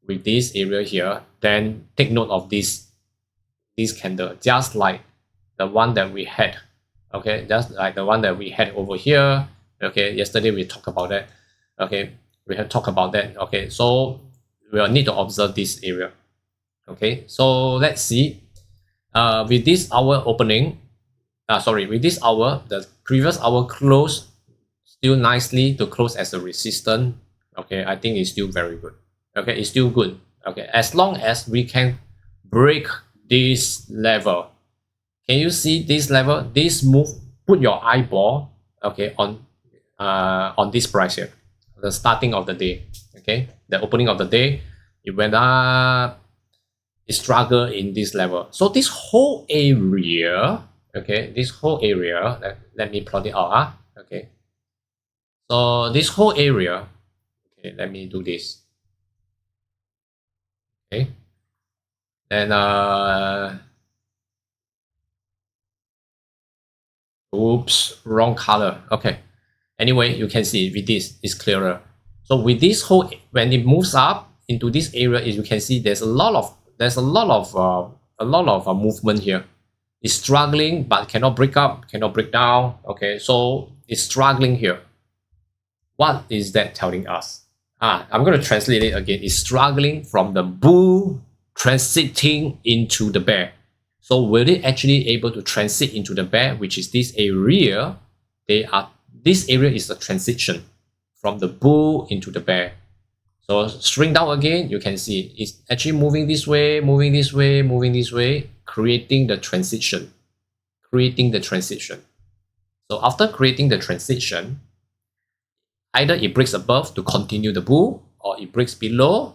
with this area here, then take note of this candle, just like the one that we had. Okay, just like the one that we had over here. Okay, yesterday we talked about that. Okay, we have talked about that. Okay, so we will need to observe this area. Okay, so let's see. With this hour opening, with this hour, the previous hour closed still nicely to close as a resistance. Okay, I think it's still very good. Okay, it's still good. Okay, as long as we can break this level. Can you see this level? This move, put your eyeball, okay, on this price here, the starting of the day. Okay, the opening of the day, it went up, it struggled in this level. So this whole area, okay, this whole area, let me plot it out. Okay, so this whole area, okay, let me do this. Okay, and oops, wrong color. Okay, anyway, you can see with this is clearer. So with this whole, when it moves up into this area, you can see there's a lot of movement here. It's struggling but cannot break up, cannot break down. Okay, so it's struggling here. What is that telling us? I'm going to translate it again. It's struggling from the bull transiting into the bear. So will it actually able to transit into the bear, which is this area? This area is the transition from the bull into the bear. So string down again, you can see it's actually moving this way, moving this way, moving this way, creating the transition. So after creating the transition, either it breaks above to continue the bull, or it breaks below,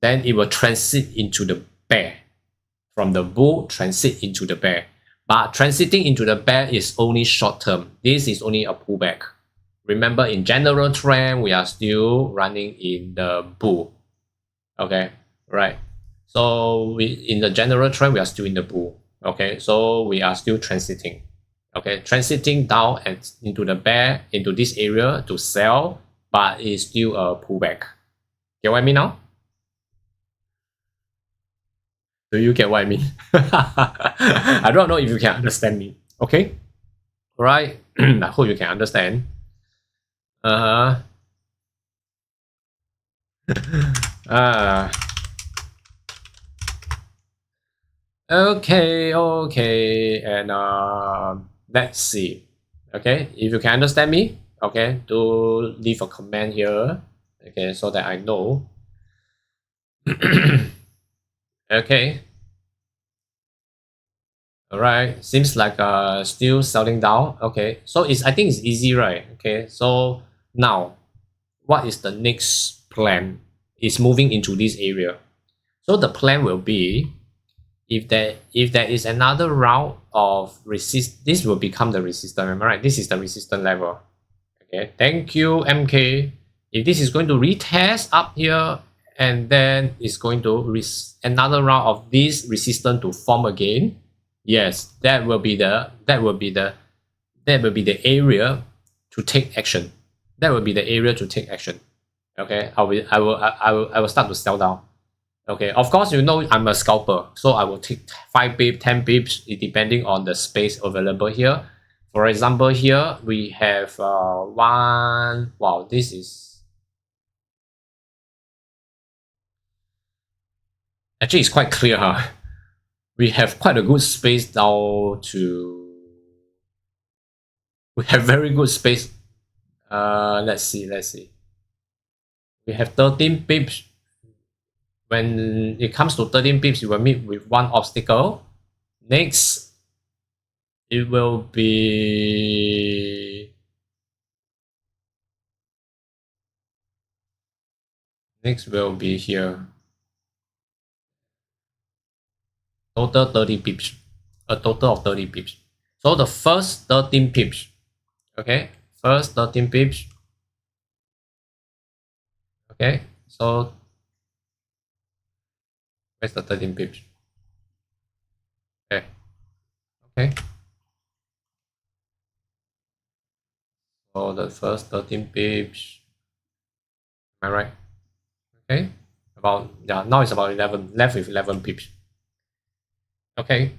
then it will transit into the bear. From the bull, transit into the bear. But transiting into the bear is only short term. This is only a pullback. Remember, in general trend, we are still running in the bull. Okay, right. So in the general trend, we are still in the bull. Okay, so we are still transiting. Okay, transiting down and into the bear, into this area to sell, but it's still a pullback. Get what I mean now? Do you get what I mean? I don't know if you can understand me. Okay, all right. I hope you can understand. Okay, and let's see. Okay, if you can understand me, okay, do leave a comment here. Okay, so that I know. Okay. All right. Seems like still selling down. Okay, so I think it's easy, right? Okay, so now what is the next plan? It's moving into this area. So the plan will be, if there is another round of this will become the resistance. Am I right? This is the resistance level. Okay, thank you, MK. If this is going to retest up here, and then it's going to another round of this resistance to form again, yes, that will be the area to take action. That will be the area to take action. Okay, I will start to sell down. Okay, of course, you know I'm a scalper, so I will take 5 pips, 10 pips, depending on the space available here. For example, here we have one. Wow, this is actually it's quite clear, huh? We have quite a good space down to. We have very good space. Let's see. We have 13 pips. When it comes to 13 pips, you will meet with one obstacle. Next, it will be here. Total 30 pips. A total of 30 pips. So the first 13 pips. Okay, first 13 pips. Okay, so where's the 13 pips? Okay. So the first 13 pips. I right? Okay, about, yeah, now it's about 11, left with 11 pips. Okay,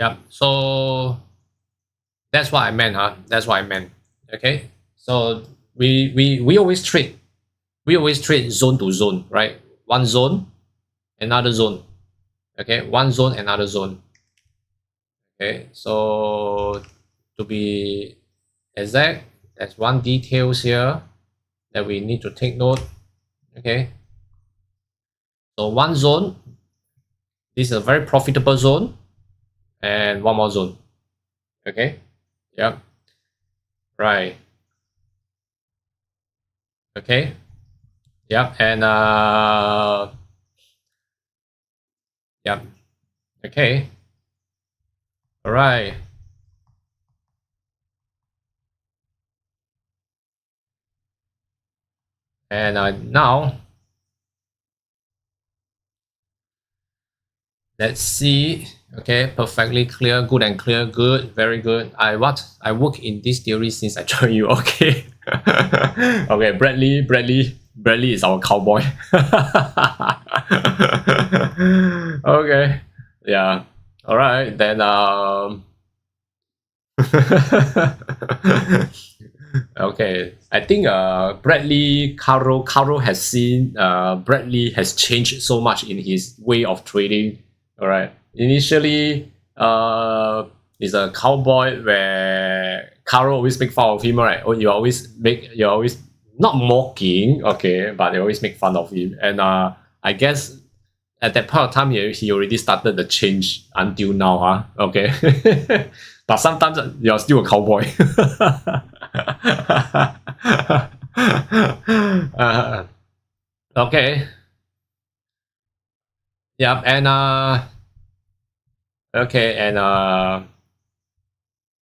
yeah, so that's what I meant, huh? That's what I meant. Okay, so we always trade, zone to zone, right? One zone, another zone. Okay, one zone, another zone. Okay, so to be exact, there's one details here that we need to take note. Okay, so one zone, this is a very profitable zone, and one more zone. Okay, yep, right. Okay, yep, and yep, okay, all right. And now let's see. Okay, perfectly clear, good and clear, good, very good. I work in this theory since I joined you. Okay. Okay, Bradley is our cowboy. Okay, yeah, all right then. Okay, I think Caro has seen Bradley has changed so much in his way of trading. All right, initially he's a cowboy where Caro always make fun of him, right? Or you're always not mocking, okay, but they always make fun of him. And I guess at that point of time he already started the change until now, huh? Okay. But sometimes you're still a cowboy. Okay. Yep, and okay, and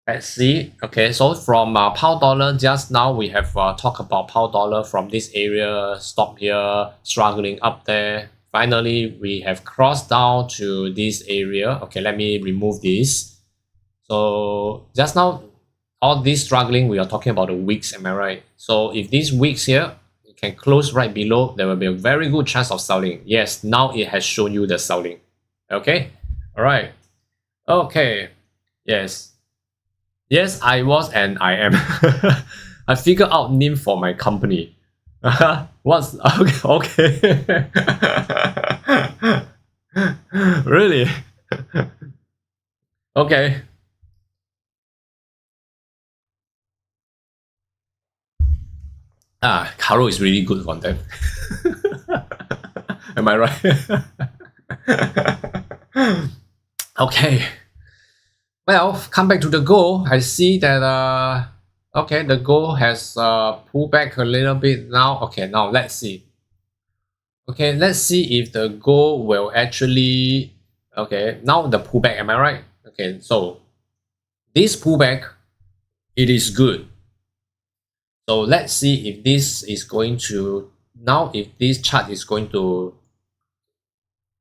let's see. Okay, so from pound dollar, just now we have talked about pound dollar from this area, stop here, struggling up there. Finally, we have crossed down to this area. Okay, let me remove this. So just now, all this struggling, we are talking about the wicks, am I right? So if these wicks here can close right below, there will be a very good chance of selling. Yes, now it has shown you the selling. Okay, all right. Okay, yes. Yes, I was and I am. I figured out name for my company. What's okay? Really? Okay. Caro is really good on that. Am I right? Okay. Well, come back to the goal. I see that okay, the goal has pulled back a little bit now. Okay, now let's see. Okay, let's see if the goal will actually, okay, now the pullback, am I right? Okay, so this pullback, it is good. So let's see if this is going to, now if this chart is going to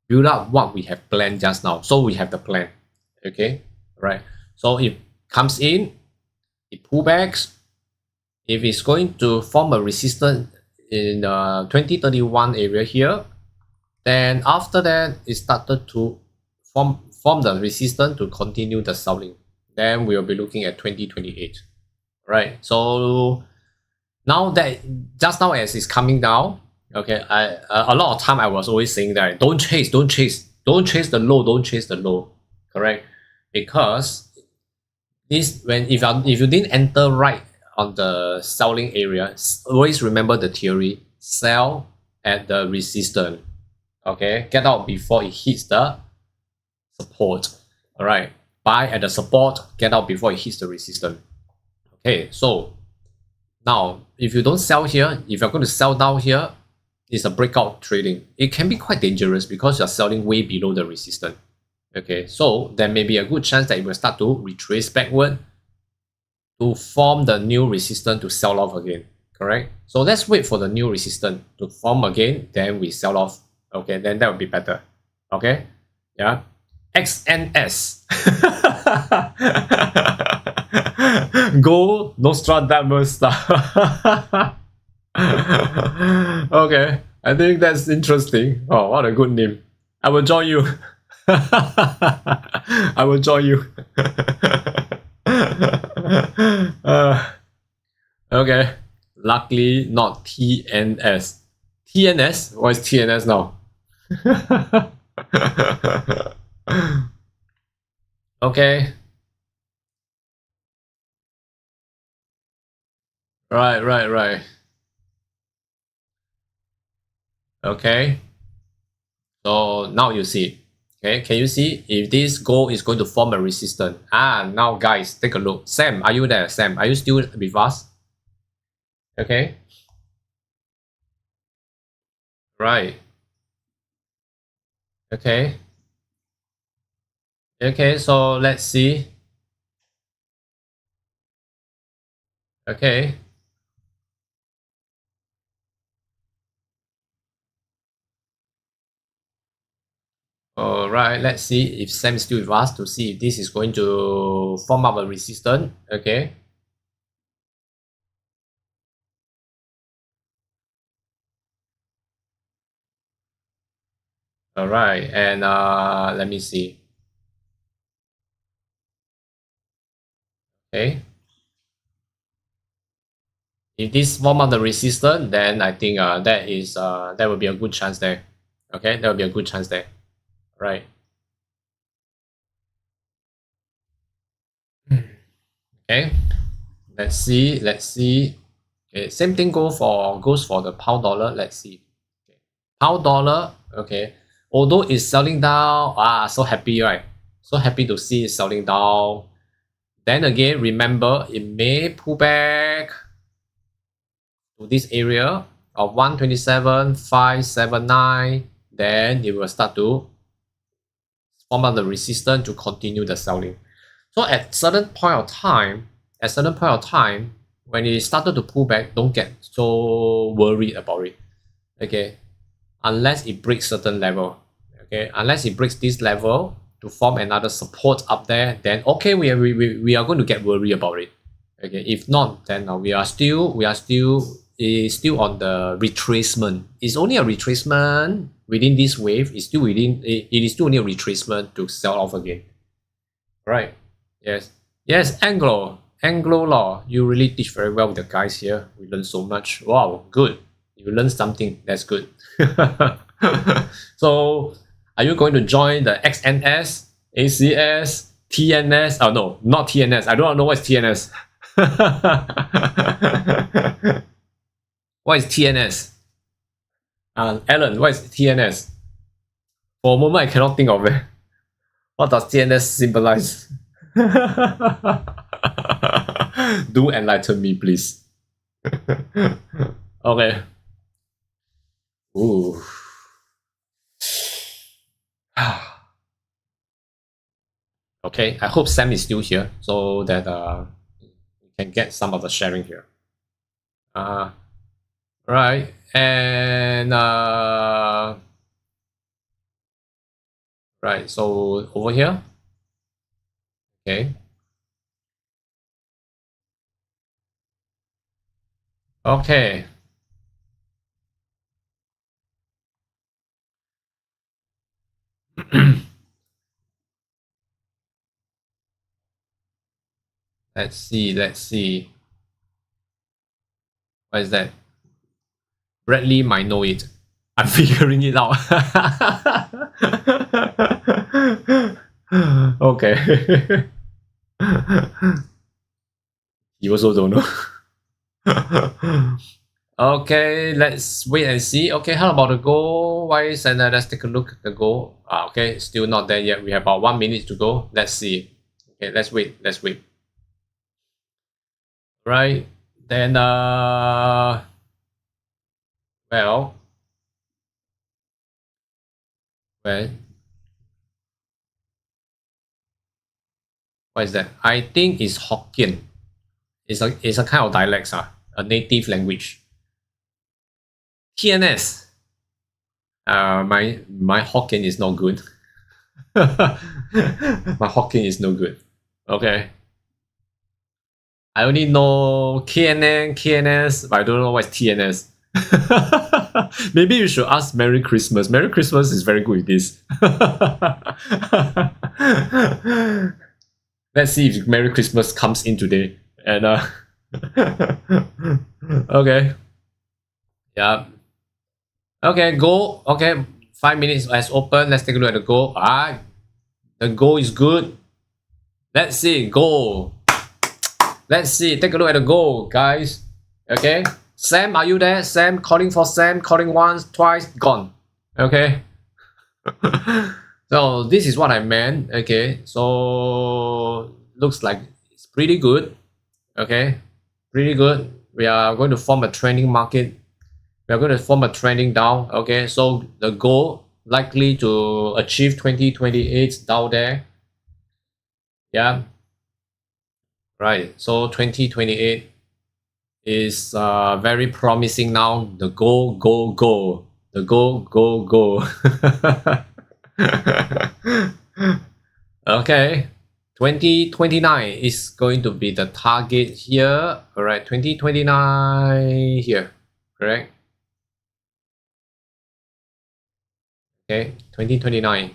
build up what we have planned just now. So we have the plan, okay, right? So if comes in, it pullbacks. If it's going to form a resistance in the 2031 area here, then after that it started to form the resistance to continue the selling. Then we'll be looking at 2028, right? So now that just now as it's coming down, okay, a lot of time I was always saying that don't chase the low, correct? Because this, if you didn't enter right on the selling area, always remember the theory: sell at the resistance. Okay, get out before it hits the support. All right, buy at the support, get out before it hits the resistance. Okay, so now if you don't sell here, if you're going to sell down here, it's a breakout trading. It can be quite dangerous because you're selling way below the resistance. Okay, so there may be a good chance that it will start to retrace backward to form the new resistance to sell off again, correct? So let's wait for the new resistance to form again, then we sell off. Okay, then that would be better. Okay, yeah. XNS. Go Nostradamus stuff. Okay, I think that's interesting. Oh, what a good name. I will join you. I will join you. Okay. Luckily, not TNS. TNS? What is TNS now? Okay. Right. Okay. So now you see. Okay, can you see if this goal is going to form a resistance? Now guys, take a look. Sam, are you there? Sam, are you still with us? Okay. Right. Okay. Okay, so let's see. Okay. All right, let's see if Sam is still with us to see if this is going to form up a resistance. Okay. All right, and let me see. Okay. If this form up the resistance, then I think that will be a good chance there. Okay, that will be a good chance there. Right. Okay. Let's see. Okay, same thing goes for the pound dollar. Let's see. Okay. Pound dollar. Okay. Although it's selling down, so happy, right? So happy to see it selling down. Then again, remember it may pull back to this area of 127,579. Then it will start to form up the resistance to continue the selling. So at certain point of time, when it started to pull back, don't get so worried about it. Okay, unless it breaks certain level. Okay, unless it breaks this level to form another support up there, then okay, we are going to get worried about it. Okay, if not, then we are still on the retracement. It's only a retracement within this wave. It is still only a retracement to sell off again. Right. Yes, Anglo Law. You really teach very well with the guys here. We learn so much. Wow, good. You learn something. That's good. So, are you going to join the XNS, ACS, TNS? Oh no, not TNS. I don't know what's TNS. What is TNS? Alan, what is TNS? For a moment, I cannot think of it. What does TNS symbolize? Do enlighten me, please. Okay. Ooh. Okay, I hope Sam is still here so that we can get some of the sharing here. Right, and right, so over here. Okay. Okay. Let's see. What is that? Bradley might know it. I'm figuring it out. Okay. You also don't know. Okay, let's wait and see. Okay, how about the goal? Why is and let's take a look at the goal. Okay, still not there yet. We have about 1 minute to go. Let's see. Okay, let's wait. Right. Then well, what is that? I think it's Hokkien. It's a kind of dialects, a native language. TNS. My Hokkien is not good. My Hokkien is no good. Okay. I only know KNN, KNS, but I don't know what's TNS. Maybe you should ask Merry Christmas. Merry Christmas is very good with this. Let's see if Merry Christmas comes in today. And okay. Yeah. Okay, gold. Okay, 5 minutes as open. Let's take a look at the gold. Ah, the gold is good. Let's see, gold. Let's see, take a look at the gold, guys. Okay. Sam, are you there? Sam, calling for Sam, calling once, twice, gone. Okay. So this is what I meant. Okay, so looks like it's pretty good. Okay, pretty good. We are going to form a trending market. We are going to form a trending down. Okay, so the goal likely to achieve 2028 down there. Yeah, right. So 2028 is very promising now. The go, go, go. The go, go, go. Okay. 2029 is going to be the target here. All right, 2029 here, correct? Okay, 2029.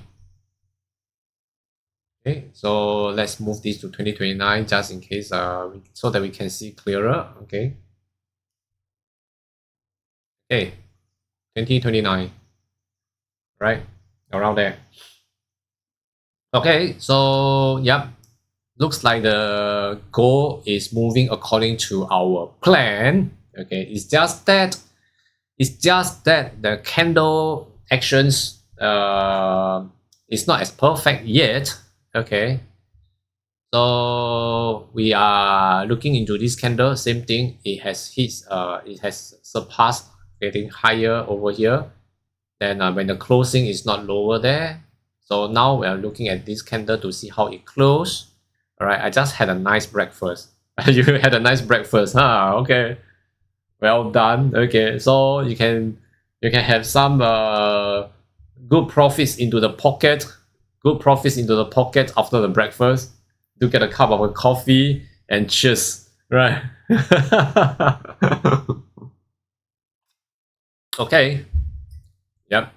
Okay, so let's move this to 2029 just in case, so that we can see clearer. Okay. Okay, 2029, right? Around there. Okay, so yep, looks like the goal is moving according to our plan. Okay, it's just that the candle actions is not as perfect yet. Okay, so we are looking into this candle. Same thing, it has surpassed, getting higher over here. Then when the closing is not lower there, so now we are looking at this candle to see how it closed. All right, I just had a nice breakfast. You had a nice breakfast, huh? Okay, well done. Okay, so you can have some good profits into the pocket. Good profits into the pocket after the breakfast. To get a cup of a coffee and cheers, right? Okay. Yep.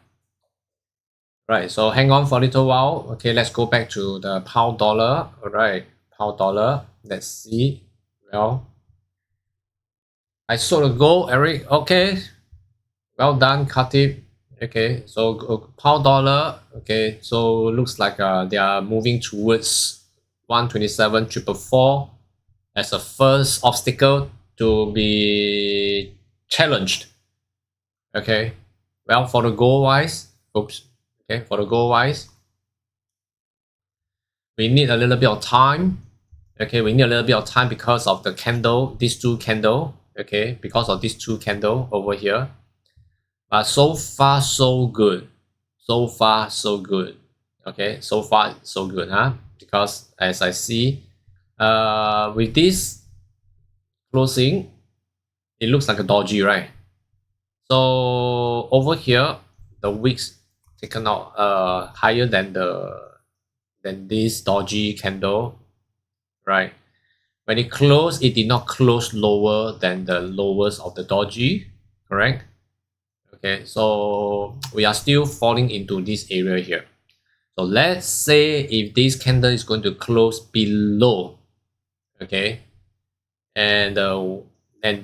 Right, so hang on for a little while. Okay, let's go back to the pound dollar. All right, pound dollar. Let's see. Well, I saw the gold, Eric. Okay, well done, Khatib. Okay, so pound dollar. Okay, so looks like they are moving towards 127,444 as a first obstacle to be challenged. Okay, well, for the gold wise, oops. Okay, for the gold wise, we need a little bit of time. Okay, we need a little bit of time because of the candle, these two candle. Okay, because of these two candle over here. But so far so good. So far so good. Okay, so far so good, huh? Because as I see, with this closing, it looks like a doji, right? So over here, the wicks taken out higher than this doji candle, right? When it closed, it did not close lower than the lowest of the doji, correct? Okay, so we are still falling into this area here. So let's say if this candle is going to close below, okay, and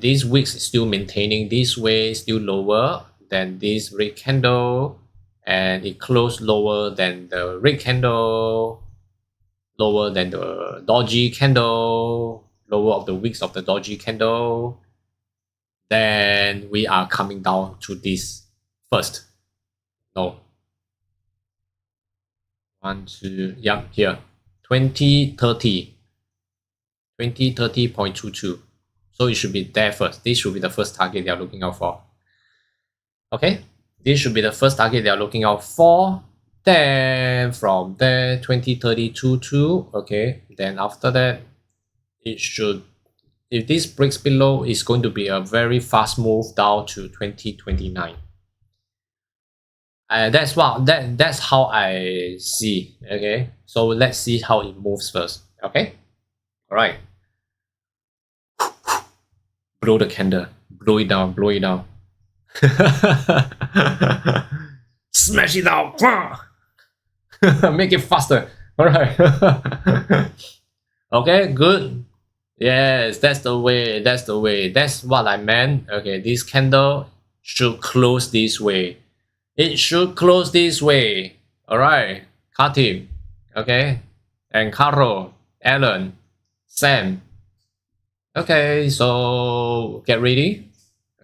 this wick is still maintaining this way, still lower than this red candle, and it closed lower than the red candle, lower than the doji candle, lower of the wicks of the doji candle, then we are coming down to this first. No. 1, 2, yeah, here. 2030. 2030.22. So it should be there first. This should be the first target they are looking out for. Okay, this should be the first target they are looking out for. Then from there, 2030.22. Okay, then after that, it should, if this breaks below, it's going to be a very fast move down to 2029. That's how I see. Okay, so let's see how it moves first. Okay, all right. blow the candle, blow it down, blow it down. Smash it down. Make it faster. All right. Okay, good. Yes, that's the way. That's the way. That's what I meant. Okay, this candle should close this way. It should close this way. All right, Katim. Okay, and Carol, Alan, Sam. Okay, so get ready.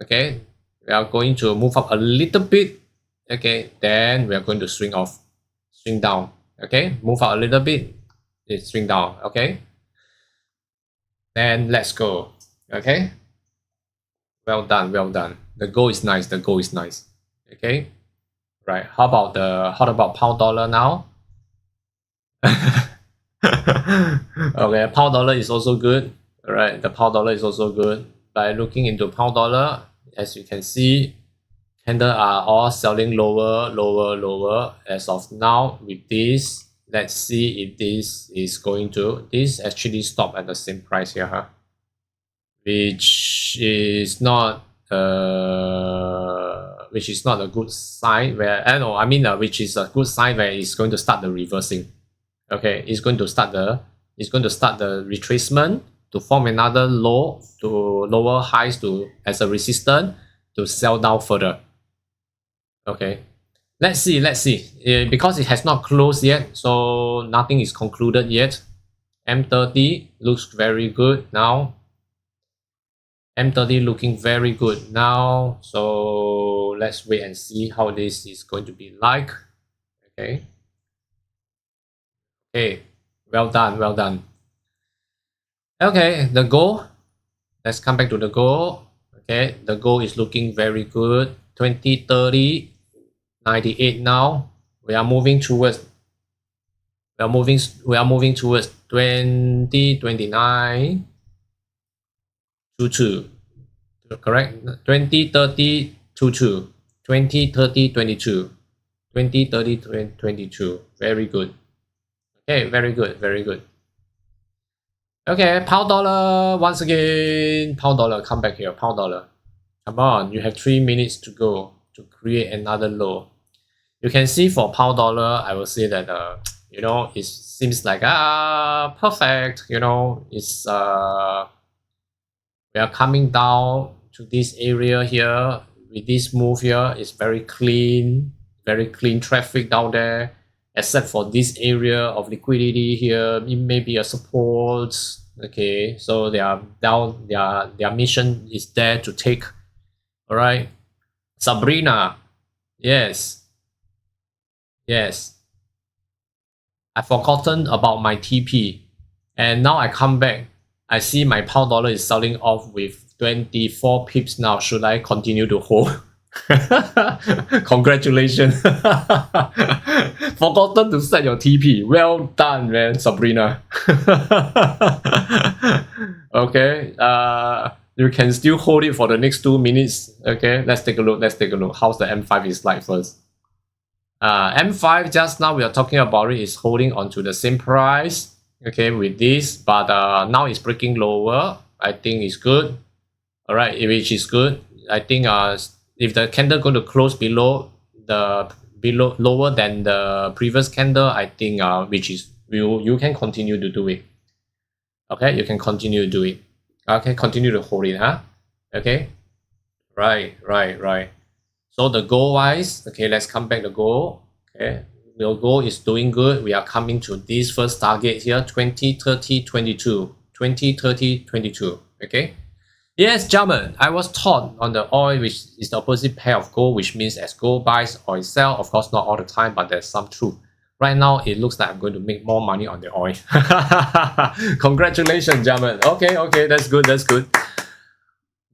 Okay, we are going to move up a little bit. Okay, then we are going to swing off, swing down. Okay, move out a little bit, it swing down. Okay, then let's go. Okay, well done, well done. The goal is nice. The goal is nice. Okay, right. How about pound dollar now? Okay, pound dollar is also good. All right, the pound dollar is also good. By looking into pound dollar, as you can see, candles are all selling lower, lower, lower. As of now, with this, let's see if this is going to. This actually stop at the same price here, huh? Which is not a good sign. Where which is a good sign where it's going to start the reversing. Okay, it's going to start the retracement to form another low to lower highs to as a resistance to sell down further. Okay, let's see. Because it has not closed yet, so nothing is concluded yet. M30 looks very good now. M30 looking very good now. So let's wait and see how this is going to be like. Okay. Okay, well done, well done. Okay, the goal. Let's come back to the goal. Okay, the goal is looking very good. 2030, 98 now. We are moving towards 2029 22. Correct? 2030 22. 2030 22. 2030 22. Very good. Okay, very good, very good. Okay, pound dollar once again. Pound dollar, come back here. Pound dollar. Come on, you have 3 minutes to go to create another low. You can see for pound dollar, I will say that it seems like perfect. It's we are coming down to this area here with this move here. It's very clean traffic down there. Except for this area of liquidity here, it may be a support. Okay, so they are down. Their mission is there to take. All right, Sabrina, yes. I've forgotten about my TP, and now I come back. I see my pound dollar is selling off with 24 pips now. Should I continue to hold? Congratulations. Forgotten to set your TP. Well done, man, Sabrina. Okay, you can still hold it for the next 2 minutes. Okay, let's take a look. How's the M5 is like first. M5 just now we are talking about it is holding onto the same price. Okay, with this, but now it's breaking lower. I think it's good. All right, which is good. I think if the candle going to close lower than the previous candle, I think which is you can continue to do it. Okay, you can continue to do it. Okay, continue to hold it, huh? Okay, right. So the goal wise, okay, let's come back to goal. Okay, your goal is doing good. We are coming to this first target here, 2030 22. 2030 22. Okay. Yes, German. I was taught on the oil, which is the opposite pair of gold, which means as gold buys, oil sell. Of course, not all the time, but there's some truth. Right now, it looks like I'm going to make more money on the oil. Congratulations, German. Okay, that's good.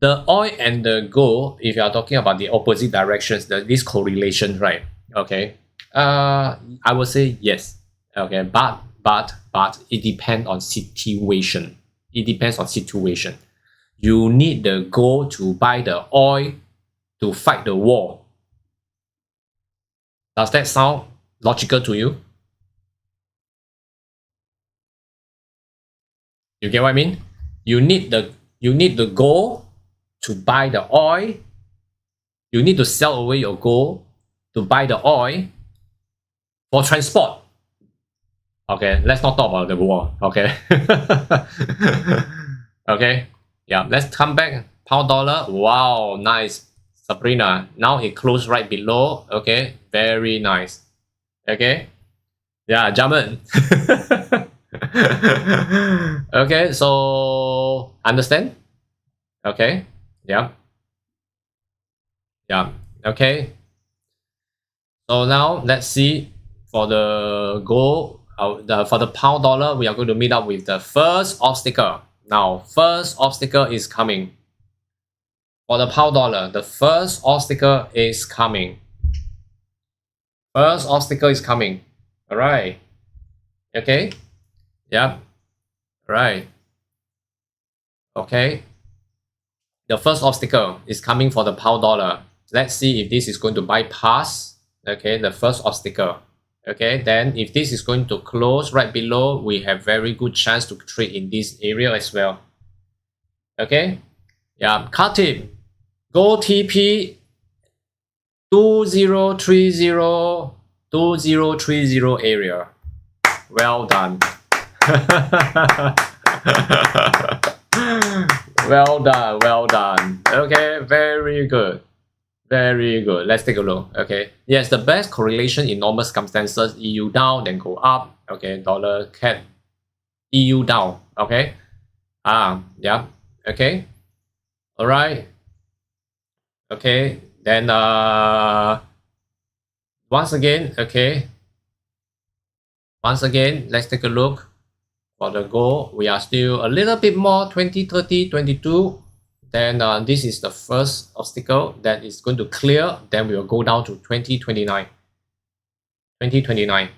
The oil and the gold, if you are talking about the opposite directions, this correlation, right? Okay. I would say yes. Okay, but it depends on situation. You need the gold to buy the oil to fight the war. Does that sound logical to you? You get what I mean? You need the gold to buy the oil. You need to sell away your gold to buy the oil for transport. Okay, let's not talk about the war. Okay. Okay. Yeah, let's come back. Pound dollar. Wow, nice. Sabrina. Now it closed right below. Okay, very nice. Okay. Yeah, German. Okay, so understand? Okay. Yeah. Yeah. Okay. So now let's see for the gold. For the pound dollar, we are going to meet up with the first obstacle. Now, first obstacle is coming. For the pound dollar, the first obstacle is coming. First obstacle is coming. All right. Okay. Yep. Right. Okay. The first obstacle is coming for the pound dollar. Let's see if this is going to bypass. Okay, the first obstacle. Okay, then if this is going to close right below, we have very good chance to trade in this area as well. Okay. Yeah. Cut tip. Go TP 2030 area. Well done. Well done, well done. Okay, very good. Very good. Let's take a look. Okay. Yes, the best correlation in normal circumstances, EU down, then go up. Okay, dollar CAD, EU down. Okay. Yeah. Okay. All right. Okay. Then once again, okay. Once again, let's take a look. For the goal, we are still a little bit more 20, 30, 22. Then this is the first obstacle that is going to clear. Then we will go down to 2029. 2029.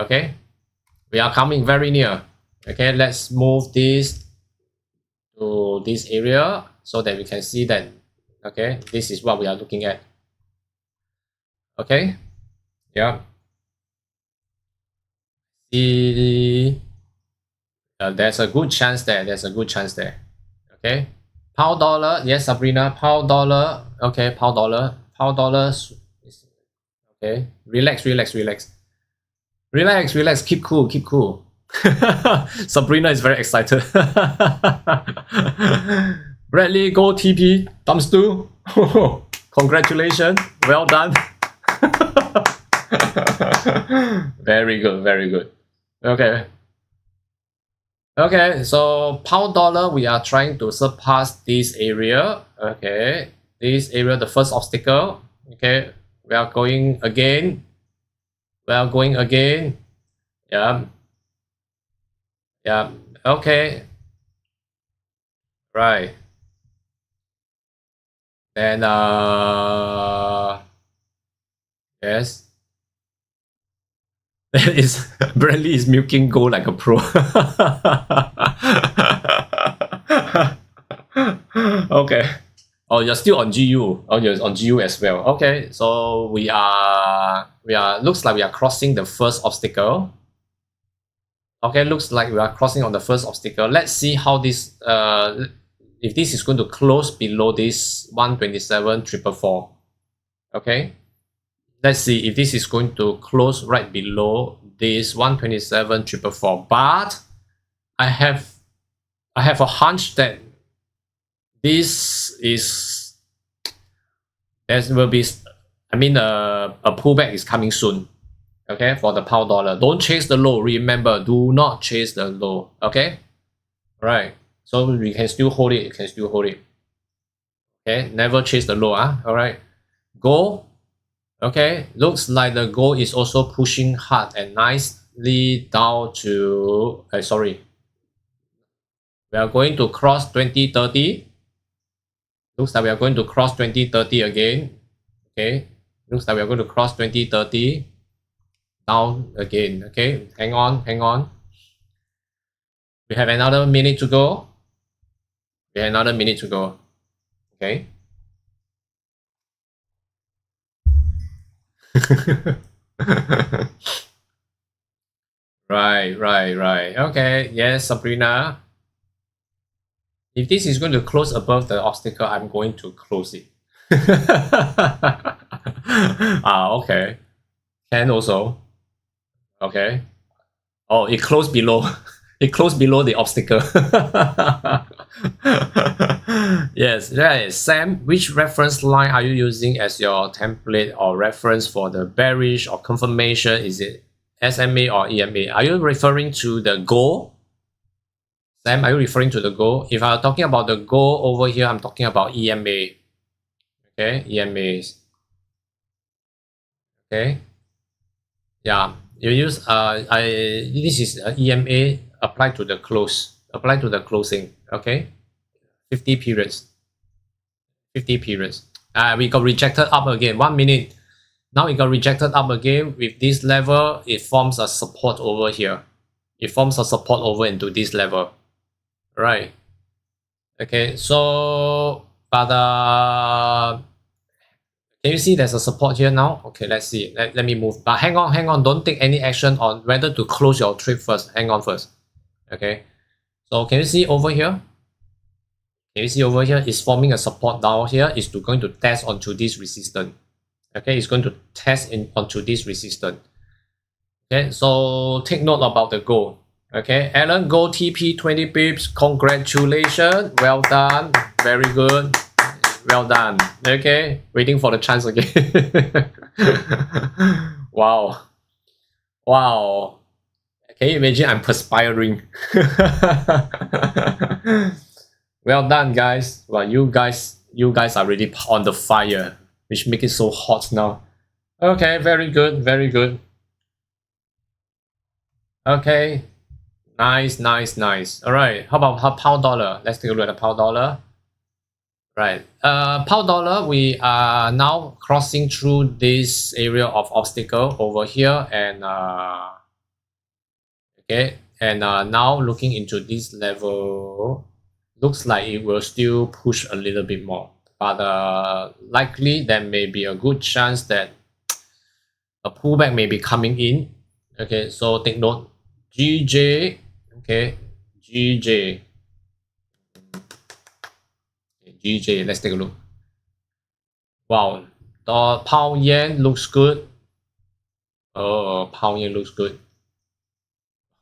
Okay. We are coming very near. Okay, let's move this to this area so that we can see that. Okay, this is what we are looking at. Okay. Yeah. See, there's a good chance there. There's a good chance there. Okay. Pound dollar. Yes, Sabrina. Pound dollar. Okay, pound dollar. Pound dollar. Okay. Relax, relax, relax. Relax, relax. Keep cool, keep cool. Sabrina is very excited. Bradley, go TP. Thumbs 2. Congratulations. Well done. Very good, very good. Okay. Okay, so pound dollar, we are trying to surpass this area. Okay, this area, the first obstacle. Okay, we are going again. We are going again. Yeah. Yeah. Okay. Right. Then yes. Is Bradley is milking gold like a pro. Okay. Oh, you're still on GU. Oh, you're on GU as well. Okay, so we are looks like we are crossing the first obstacle. Okay, looks like we are crossing on the first obstacle. Let's see how this if this is going to close below this 127,444. Okay. Let's see if this is going to close right below this 127,444. But I have a hunch that this is there will be a pullback is coming soon. Okay, for the pound dollar. Don't chase the low. Remember, do not chase the low. Okay? Right. So we can still hold it. You can still hold it. Okay, never chase the low. Alright. Go. Okay, looks like the gold is also pushing hard and nicely down to sorry. We are going to cross 2030. Looks like we are going to cross 2030 again. Okay, looks like we are going to cross 2030 down again. Okay, hang on, hang on. We have another minute to go. We have another minute to go. Okay. Right. Okay. Yes, Sabrina. If this is going to close above the obstacle, I'm going to close it. Okay. Can also. Okay. Oh, it closed below. It closed below the obstacle. Yes, right. Sam, which reference line are you using as your template or reference for the bearish or confirmation? Is it SMA or EMA? Are you referring to the goal? Sam, are you referring to the goal? If I'm talking about the goal over here, I'm talking about EMA. Okay, EMAs. Okay. Yeah, you use this is EMA applied to the close, applied to the closing. Okay, 50 periods. 50 periods. We got rejected up again. 1 minute. Now it got rejected up again. With this level, it forms a support over here. It forms a support over into this level. Right. Okay, so but can you see there's a support here now? Okay, let's see. Let me move. But hang on. Don't take any action on whether to close your trade first. Hang on first. Okay. So can you see over here? Can you see over here? It's forming a support down here. It's going to test onto this resistance. Okay, it's going to test onto this resistance. Okay, so take note about the goal. Okay, Alan, gold TP 20 pips. Congratulations. Well done. Very good. Well done. Okay, waiting for the chance again. Wow. Wow. Can you imagine I'm perspiring? Well done, guys. Well, you guys are really on the fire, which make it so hot now. Okay, very good, very good. Okay, nice. All right, how about pound dollar? Let's take a look at the pound dollar. Right, pound dollar, we are now crossing through this area of obstacle over here, and okay, and now looking into this level. Looks like it will still push a little bit more, but likely there may be a good chance that a pullback may be coming in. Okay, so take note. GJ, okay, GJ, let's take a look. Wow, the pound yen looks good. Oh, pound yen looks good.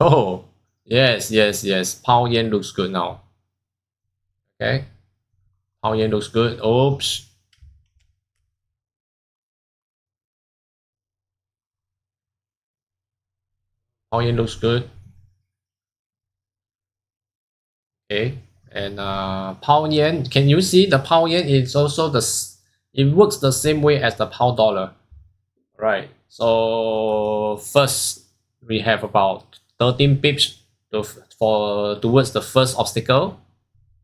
Oh, yes, pound yen looks good now. Okay, pound yen looks good. Oops. Pound yen looks good. Okay, and pound yen. Can you see the pound yen is also it works the same way as the pound dollar, right? So first we have about 13 pips towards the first obstacle.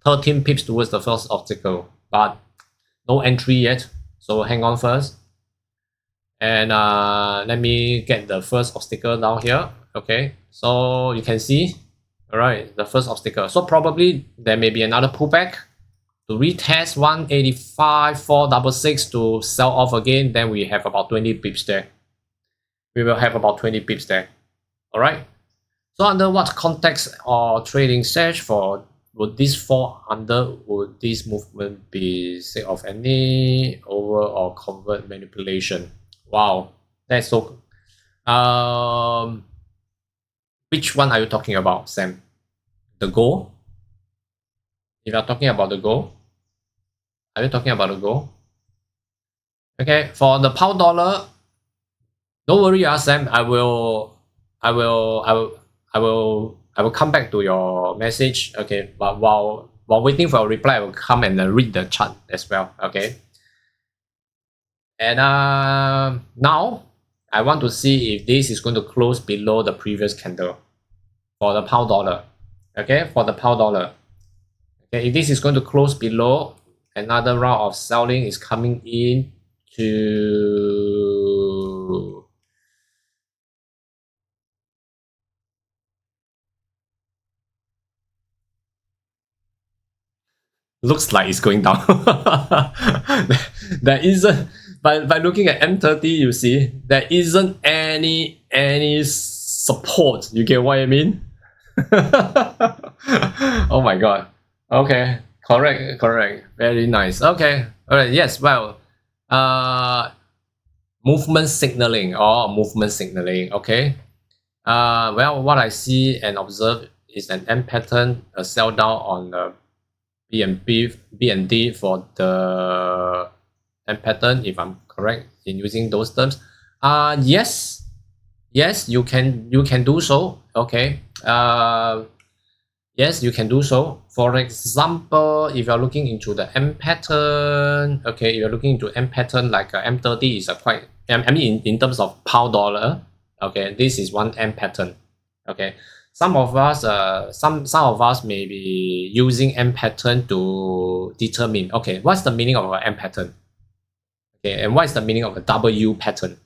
13 pips towards the first obstacle, but no entry yet, so hang on first. And let me get the first obstacle down here. Okay, so you can see, all right, the first obstacle. So probably there may be another pullback to retest 185.466 to sell off again. Then we have about 20 pips there. We will have about 20 pips there. All right, so under what context or trading search for would this fall under? Would this movement be sake of any over or convert manipulation? Wow, that's so. Which one are you talking about, Sam? The goal? If you're talking about the goal, are you talking about the goal? Okay, for the pound dollar, don't worry, Sam. I will come back to your message. Okay, but while waiting for a reply, I will come and read the chart as well. Okay. And now I want to see if this is going to close below the previous candle for the pound dollar. Okay, for the pound dollar. Okay, if this is going to close below, another round of selling is coming in to looks like it's going down. There isn't, by looking at M30, you see there isn't any support. You get what I mean? Oh my god. Okay, correct. Very nice. Okay, all right. Yes, well, movement signaling or movement signaling. Okay. Well, what I see and observe is an M pattern, a sell down on the BND for the M pattern, if I'm correct in using those terms. Yes, you can do so. Okay. Yes, you can do so. For example, if you're looking into the M pattern, okay, you're looking into M pattern like M30 is a quite, I mean, in terms of pound dollar, okay, this is one M pattern. Okay, some of us may be using M pattern to determine, okay, what's the meaning of an M pattern? Okay, and what is the meaning of a W pattern?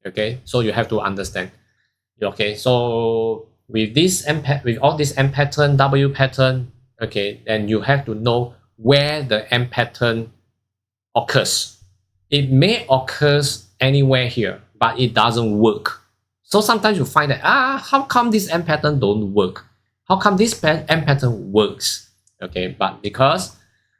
Okay, so you have to understand. Okay, so with all this M pattern, W pattern, okay, then you have to know where the M pattern occurs. It may occur anywhere here, but it doesn't work. So sometimes you find that how come this M pattern don't work? How come this M pattern works? Okay, but because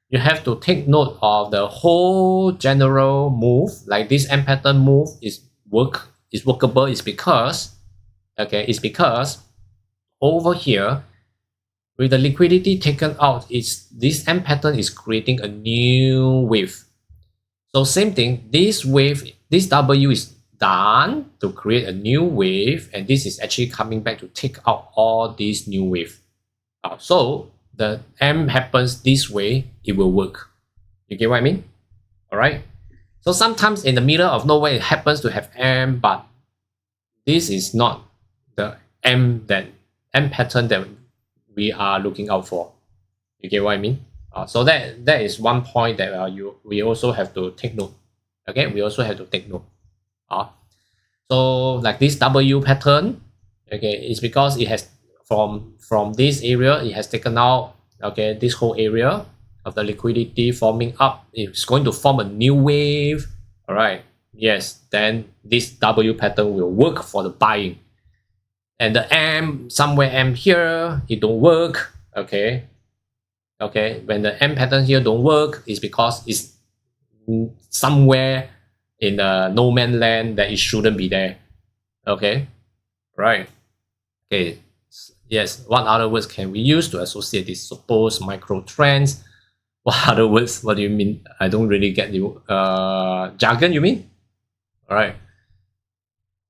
you have to take note of the whole general move, like this M pattern move is workable, is because, okay, it's because over here with the liquidity taken out, this M pattern is creating a new wave. So same thing, this wave, this W is done to create a new wave, and this is actually coming back to take out all these new wave. So the M happens this way, it will work. You get what I mean? All right. So sometimes in the middle of nowhere, it happens to have M, but this is not the M pattern that we are looking out for. You get what I mean? So that is one point that we also have to take note. Okay, we also have to take note. So like this W pattern, okay, it's because it has from this area, it has taken out, okay, this whole area of the liquidity forming up. It's going to form a new wave. All right. Yes, then this W pattern will work for the buying. And the M, somewhere M here, it don't work. Okay. Okay, when the M pattern here don't work, it's because it's somewhere in the no man's land that it shouldn't be there. Okay, right. Okay, yes, what other words can we use to associate these supposed micro trends? What other words? What do you mean? I don't really get you. Jargon, you mean? All right.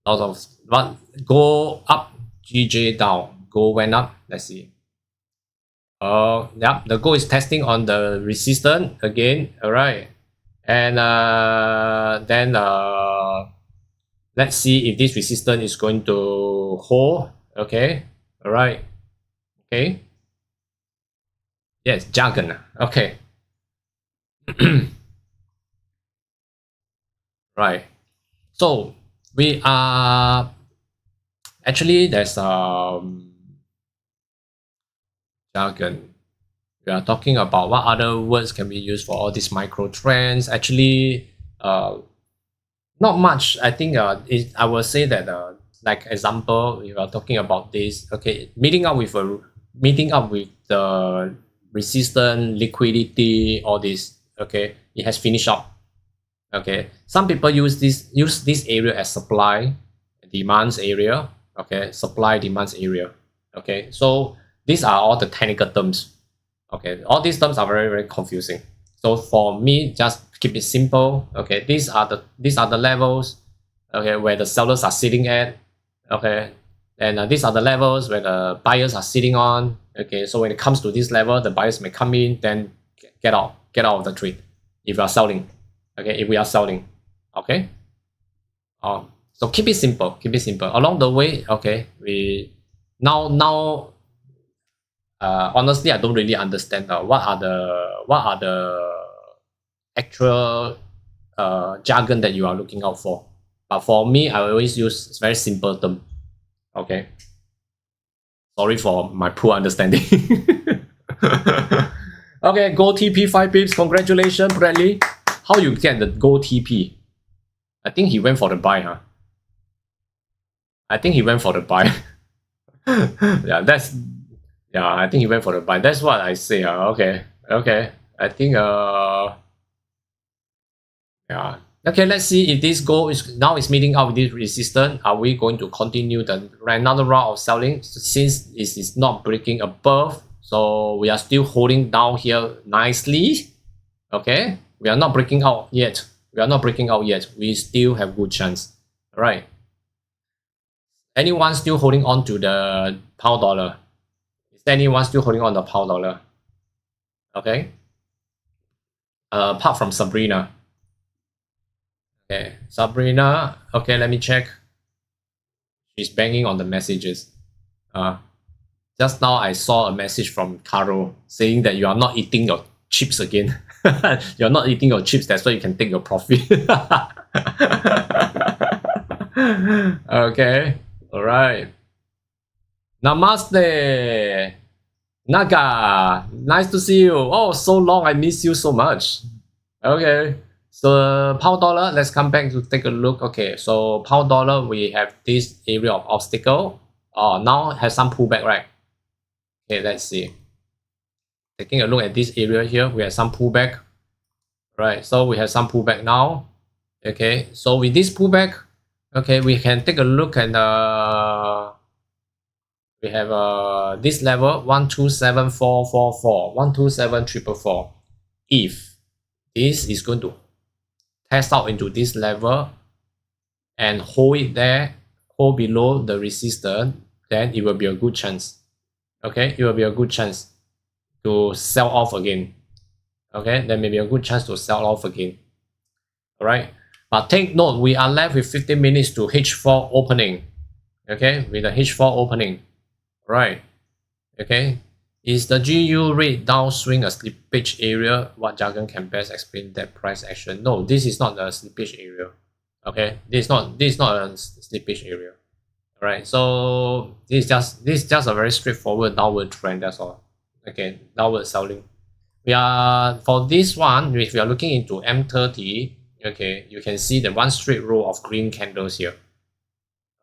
Out of what? Go up, GJ down. Go went up. Let's see. Yeah, the goal is testing on the resistance again. All right, and then let's see if this resistance is going to hold. Okay, all right, okay. Yes, jargon. Okay. Right. So we are actually there's jargon. We are talking about what other words can we use for all these micro trends. Actually, not much. I think I will say that like example, we are talking about this. Okay, meeting up with the resistance, liquidity, all this. Okay, it has finished up. Okay, some people use this area as supply demands area. Okay, supply demands area. Okay, so these are all the technical terms. Okay, all these terms are very confusing. So for me, just keep it simple. Okay, these are the levels. Okay, where the sellers are sitting at. Okay, and these are the levels where the buyers are sitting on. Okay, so when it comes to this level, the buyers may come in, then get out of the trade if you are selling. Okay, if we are selling. Okay. So keep it simple. Along the way, okay, we now. Honestly, I don't really understand what are the actual jargon that you are looking out for. But for me, I always use very simple term. Okay. Sorry for my poor understanding. Okay, gold TP 5 pips. Congratulations, Bradley. How you get the gold TP? I think he went for the buy, huh? I think he went for the buy. Yeah, Yeah, I think he went for the buy. That's what I say. Okay. I think yeah. Okay, let's see if this goal is now is meeting up with this resistance. Are we going to continue another round of selling since it is not breaking above? So we are still holding down here nicely. Okay, we are not breaking out yet. We still have good chance. All right. Anyone still holding on to the pound dollar? Is there anyone still holding on the pound dollar? Okay. Apart from Sabrina. Okay, Sabrina. Okay, let me check. She's banging on the messages. Just now I saw a message from Caro saying that you are not eating your chips again. You're not eating your chips, that's why you can take your profit. Okay, alright. Namaste, Naga. Nice to see you. Oh, so long, I miss you so much. Okay, so pound dollar, let's come back to take a look. Okay, so pound dollar, we have this area of obstacle. Now has some pullback, right? Okay, let's see. Taking a look at this area here, we have some pullback. Right, so we have some pullback now. Okay, so with this pullback, okay, we can take a look at we have this level 127444, 127444. If this is going to test out into this level and hold it there, hold below the resistance, then it will be a good chance. Okay, it will be a good chance to sell off again. Okay, there may be a good chance to sell off again. All right, but take note, we are left with 15 minutes to H4 opening. Okay, with the H4 opening. All right. Okay, is the GU rate downswing a slippage area? What jargon can best explain that price action? No, this is not a slippage area. Okay, this is not a slippage area. All right, so this is just a very straightforward downward trend. That's all. Okay, downward selling. We are for this one. If you are looking into M30, okay, you can see the one straight row of green candles here.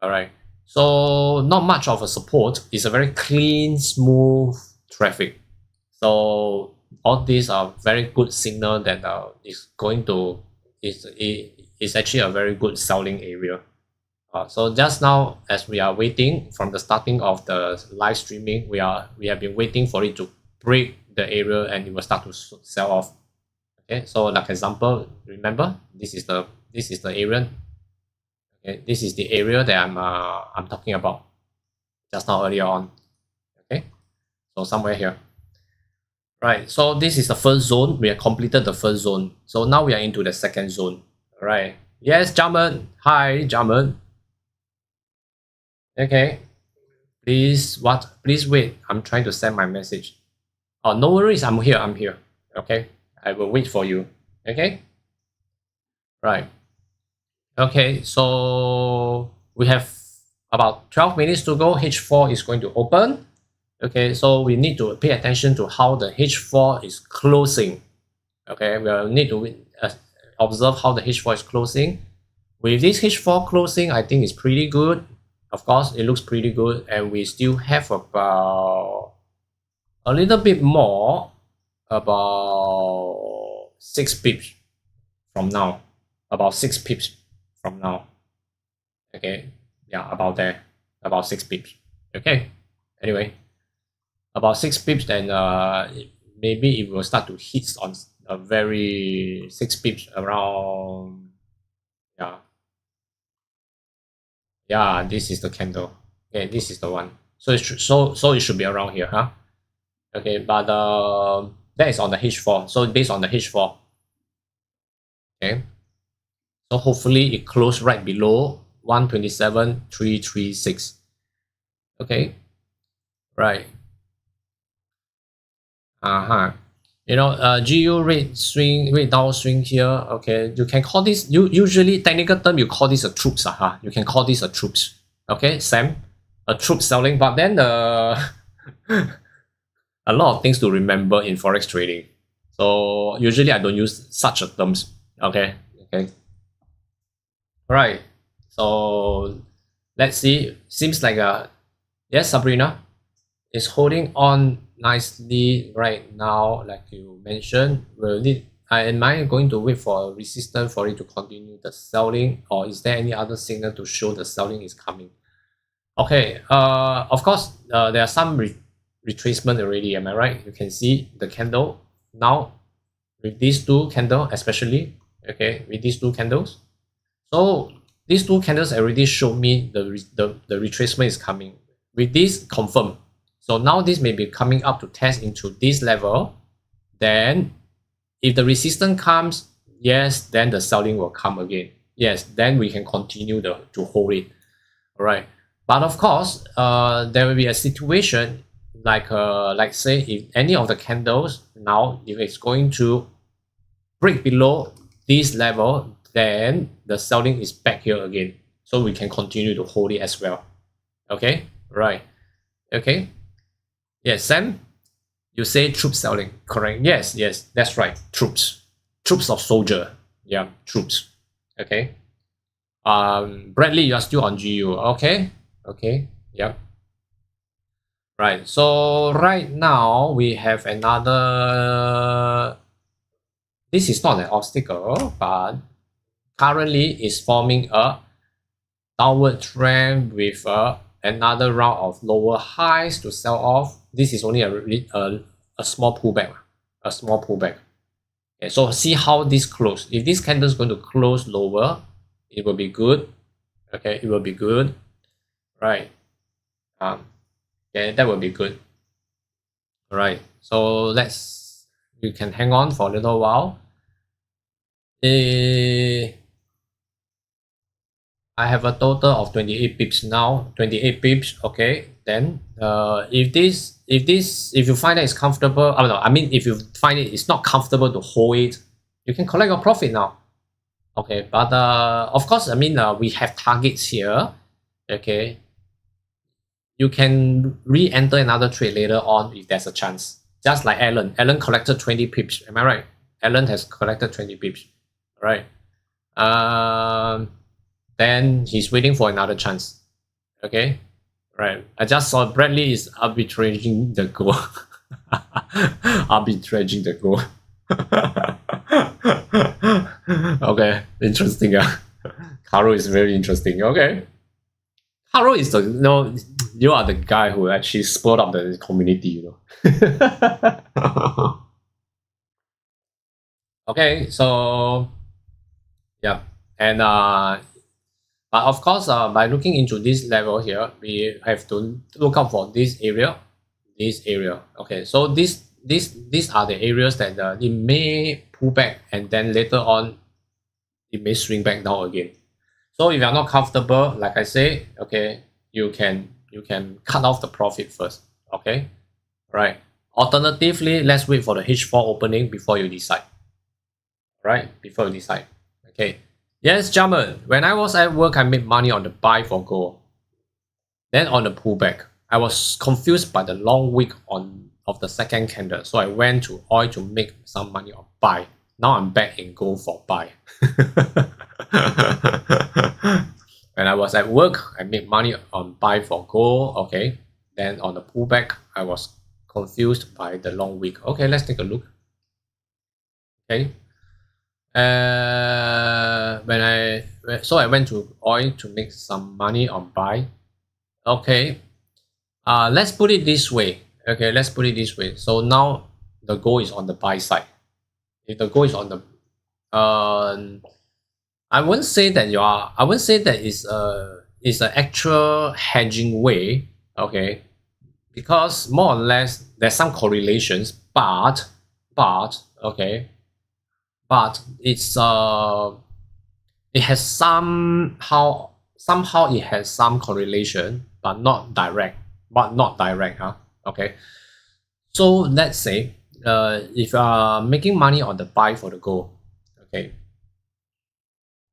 All right, so not much of a support. It's a very clean, smooth traffic. So all these are very good signal that is actually a very good selling area. So just now, as we are waiting from the starting of the live streaming, we have been waiting for it to break the area and it will start to sell off. Okay, so like example, remember this is the area. Okay, this is the area that I'm talking about just now earlier on. Okay, so somewhere here. Right, so this is the first zone. We have completed the first zone. So now we are into the second zone. All right. Yes, Jamin. Hi, Jamin. Okay. Please wait. I'm trying to send my message. Oh, no worries. I'm here. Okay. I will wait for you. Okay. Right. Okay. So we have about 12 minutes to go. H4 is going to open. Okay. So we need to pay attention to how the H4 is closing. Okay. We will need to observe how the H4 is closing. With this H4 closing, I think it's pretty good. Of course, it looks pretty good, and we still have about a little bit more, about 6 pips from now. About 6 pips from now. Okay, yeah, about there, about 6 pips. Okay, anyway, about 6 pips, then maybe it will start to hit on a very 6 pips around. Yeah, this is the candle. Okay, this is the one. So it should be around here, huh? Okay, but that is on the H4. So based on the H4. Okay. So hopefully it closed right below 127.336. Okay. Right. You know, GU rate downswing here. Okay, you can call this, usually technical term, you call this a troops. You can call this a troops. Okay, Sam, a troop selling, but then a lot of things to remember in forex trading. So usually I don't use such a terms. Okay. All right. So let's see. Seems like yes, Sabrina. It's holding on nicely right now, like you mentioned. Am I going to wait for a resistance for it to continue the selling, or is there any other signal to show the selling is coming? Okay, of course, there are some retracement already, am I right? You can see the candle now with these two candles, especially, okay, with these two candles. So these two candles already showed me the retracement is coming. With this, confirm. So now this may be coming up to test into this level. Then if the resistance comes, yes, then the selling will come again. Yes, then we can continue to hold it. All right. But of course, there will be a situation like say if any of the candles now, if it's going to break below this level, then the selling is back here again. So we can continue to hold it as well. Okay, right. Okay. Yes, Sam, you say troop selling, correct? Yes, yes, that's right. Troops. Troops of soldier. Yeah, troops. Okay. Bradley, you are still on GU. Okay. Okay. Yep. Right. So right now we have another. This is not an obstacle, but currently is forming a downward trend with another round of lower highs to sell off. This is only a small pullback. A small pullback. Okay, so see how this close. If this candle is going to close lower, it will be good. Okay, it will be good. Right. Okay, that will be good. All right. So we can hang on for a little while. I have a total of 28 pips now. 28 pips. Okay. Then if you find that it's comfortable, if you find it's not comfortable to hold it, you can collect your profit now. Okay, but of course, we have targets here. Okay, you can re-enter another trade later on if there's a chance. Just like Alan. Alan collected 20 pips. Am I right? Alan has collected 20 pips. Right. Then he's waiting for another chance. Okay. Right. I just saw Bradley is arbitraging the goal. Arbitraging the goal. Okay. Interesting. Caro is very interesting. Okay. Caro is you are the guy who actually split up the community, Okay, so yeah, and but of course, by looking into this level here, we have to look out for this area. Okay, so these are the areas that it may pull back, and then later on, it may swing back down again. So if you are not comfortable, like I say, okay, you can cut off the profit first. Okay, right. Alternatively, let's wait for the H4 opening before you decide. Right, before you decide. Okay. Yes, Jamal. When I was at work, I made money on the buy for gold. Then on the pullback, I was confused by the long wick of the second candle, so I went to oil to make some money on buy. Now I'm back in gold for buy. When I was at work, I made money on buy for gold. Okay. Then on the pullback, I was confused by the long wick. Okay, let's take a look. Okay. So I went to oil to make some money on buy. Okay. Let's put it this way. Okay, let's put it this way. So now the goal is on the buy side. If the goal is on the I wouldn't say that it's an actual hedging way, okay? Because more or less there's some correlations, but okay, but it's it has somehow it has some correlation, but not direct, okay. So let's say if you are making money on the buy for the gold, okay,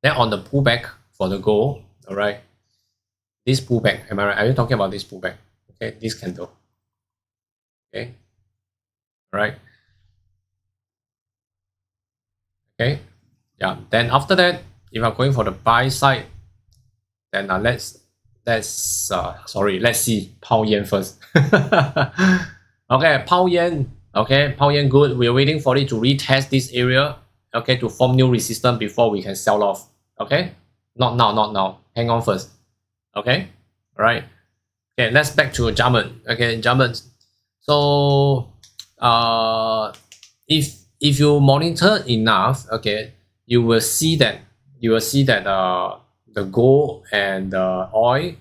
then on the pullback for the gold, all right, this pullback, am I right? Are you talking about this pullback? Okay, this candle, okay, all right, okay, yeah. Then after that, if I'm going for the buy side, then let's let's see pound yen first. Okay, pound yen. Okay, pound yen good. We're waiting for it to retest this area. Okay, to form new resistance before we can sell off. Okay, not now, not now. Hang on first. Okay, all right. Okay, let's back to German. Okay, German. So, if you monitor enough, okay, you will see that the gold and the oil,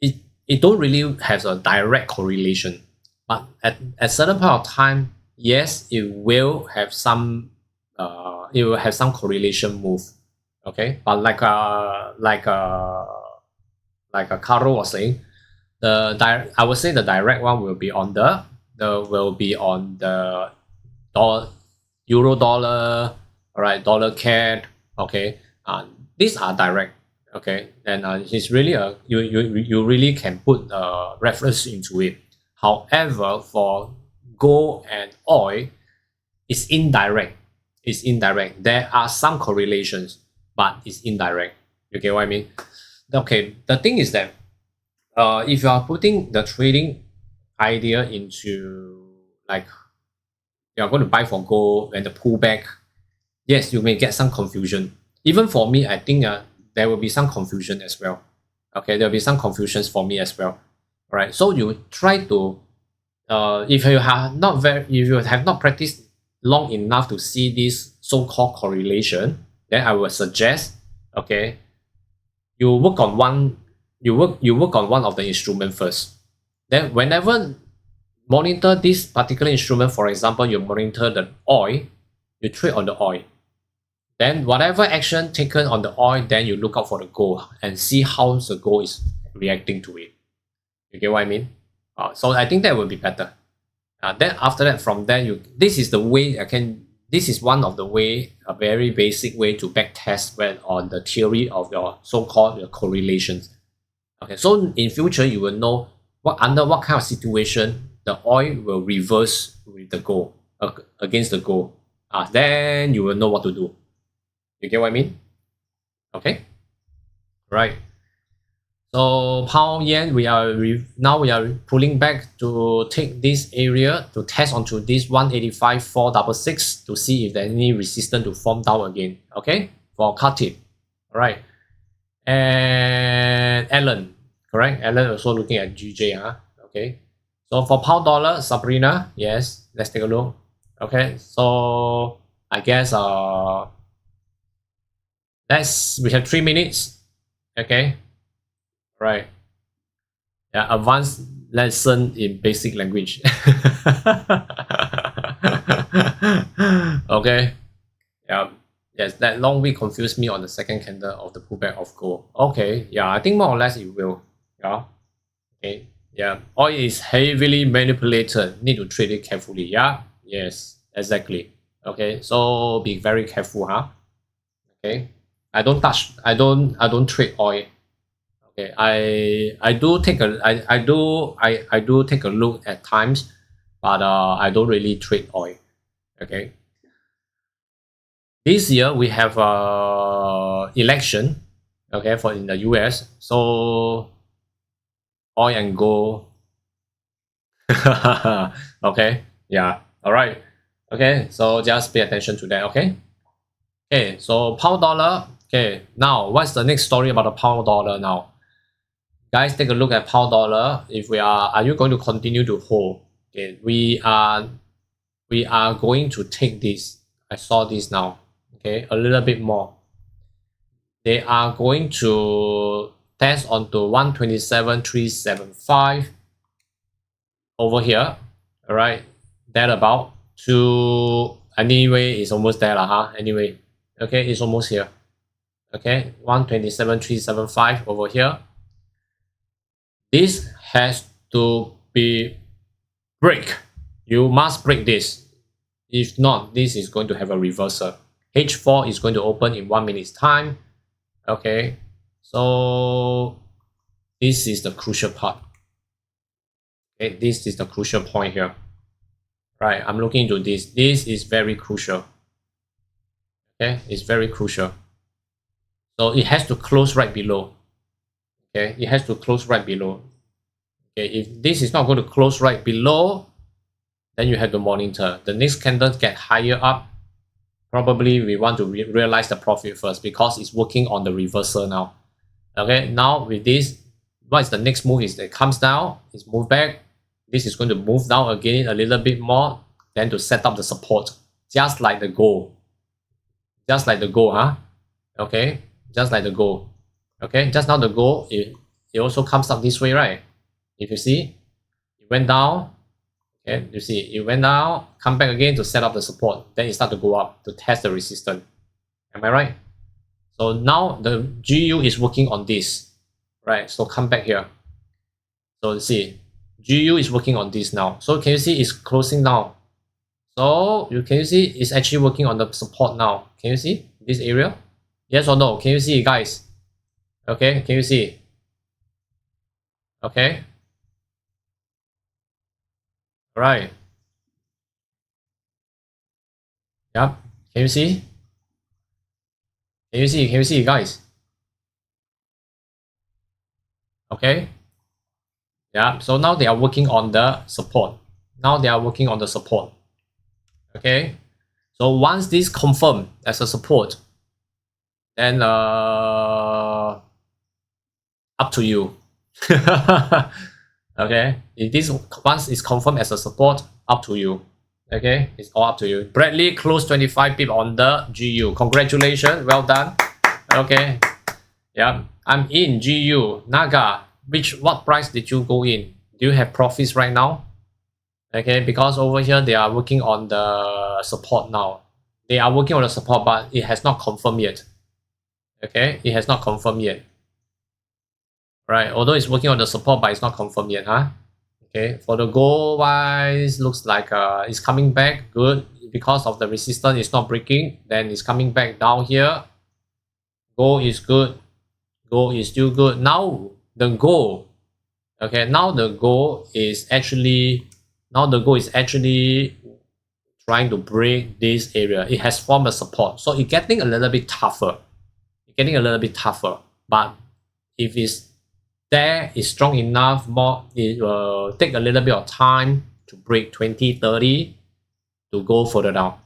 it don't really have a direct correlation, but at certain point of time, yes, it will have some correlation move. Okay, but like Carlo was saying, I would say the direct one will be on the euro dollar, all right, dollar CAD. Okay, these are direct. Okay, and it's really you really can put reference into it. However, for gold and oil, it's indirect. It's indirect. There are some correlations, but it's indirect. You get what I mean? Okay, the thing is that if you are putting the trading idea into, like, you are going to buy for gold and the pullback, yes, you may get some confusion. Even for me, I think there will be some confusion as well. Okay, there will be some confusions for me as well. All right, so you try to if you have not practiced long enough to see this so-called correlation, then I would suggest, okay, you work on one of the instrument first. Then whenever monitor this particular instrument, for example, you monitor the oil, you trade on the oil. Then whatever action taken on the oil, then you look out for the gold and see how the gold is reacting to it. You get what I mean? So I think that will be better. Then after that, from there, this is the way this is one of the way, a very basic way to backtest on the theory of your so-called correlations. Okay, so in future you will know under what kind of situation the oil will reverse with the gold against the gold. Then you will know what to do. You get what I mean? Okay, right. So pound yen, we are pulling back to take this area to test onto this 185.466 to see if there's any resistance to form down again. Okay, for cut tip. All right, and Alan, correct? Alan also looking at GJ. Okay, so for pound dollar, Sabrina, yes, let's take a look. Okay, so I guess we have 3 minutes. Okay. Right. Yeah, advanced lesson in basic language. Okay. Yeah. Yes, that long week confused me on the second candle of the pullback of gold. Okay. Yeah, I think more or less it will. Yeah. Okay. Yeah. Oil is heavily manipulated. Need to trade it carefully. Yeah. Yes. Exactly. Okay. So be very careful, huh? Okay. I don't trade oil. Okay, I do take a look at times, but I don't really trade oil. Okay. This year we have election, okay, for in the US. So oil and gold. Okay. Yeah. All right. Okay. So just pay attention to that. Okay. Okay. So pound dollar. Okay. Now, what's the next story about the pound dollar now? Guys, take a look at pound dollar. If are you going to continue to hold? Okay, we are going to take this. I saw this now. Okay, a little bit more. They are going to test onto 127.375 over here. All right, that about to anyway. It's almost there, huh? Anyway, okay, it's almost here. Okay, 127.375 over here. This has to be break. You must break this. If not, this is going to have a reversal. H4 is going to open in 1 minute's time. Okay, so this is the crucial part. Okay, this is the crucial point here. Right, I'm looking into this. This is very crucial. Okay, it's very crucial. So it has to close right below. Okay, it has to close right below. Okay, if this is not going to close right below, then you have to monitor. The next candle get higher up. Probably we want to realize the profit first because it's working on the reversal now. Okay, now with this, what is the next move? Is it comes down, it's move back. This is going to move down again a little bit more, then to set up the support, just like the gold. Just like the gold, huh? Okay, just like the gold. Okay, just now the gold, it also comes up this way, right? If you see, it went down. Okay, you see, it went down, come back again to set up the support. Then it start to go up to test the resistance. Am I right? So now the GU is working on this, right? So come back here. So see, GU is working on this now. So can you see it's closing now? So you can see it's actually working on the support now. Can you see this area? Yes or no? Can you see, guys? Okay, can you see? Okay. All right. Yep. Can you see? Can you see? Can you see, guys? Okay. Yeah. So now they are working on the support. Now they are working on the support. Okay. So once this confirmed as a support, then up to you. Okay. If this once is confirmed as a support, up to you. Okay, it's all up to you. Bradley closed 25 pip on the GU. Congratulations, well done. Okay, yeah, I'm in GU. Naga, what price did you go in? Do you have profits right now? Okay, because over here they are working on the support now. They are working on the support, but it has not confirmed yet. Okay, it has not confirmed yet. Right, although it's working on the support, but it's not confirmed yet, huh? Okay, for the gold wise, looks like it's coming back good because of the resistance is not breaking. Then it's coming back down here. Gold is good. Gold is still good. Now the gold, okay, now the gold is actually trying to break this area. It has formed a support, so it's getting a little bit tougher. It's getting a little bit tougher, but if it's there is strong enough, it will take a little bit of time to break 2030 to go further down.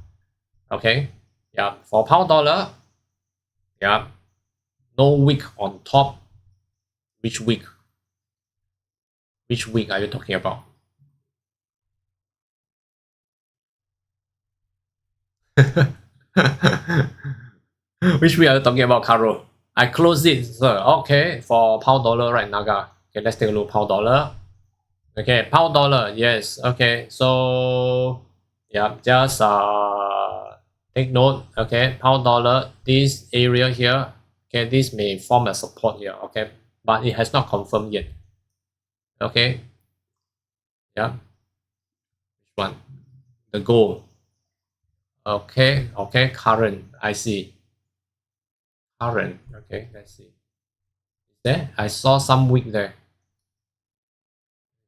Okay, yeah, for pound dollar, yeah, no wick on top. Which wick? Which wick are you talking about? Which wick are you talking about, Caro? I closed it, sir. Okay, for pound dollar, right, Naga. Okay, let's take a look. Pound dollar. Okay, pound dollar. Yes. Okay, so yeah, just take note. Okay, pound dollar. This area here. Okay, this may form a support here. Okay, but it has not confirmed yet. Okay. Yeah. Which one? The gold. Okay. Okay. Current. I see. Current. Okay. Let's see. There, I saw some wick there.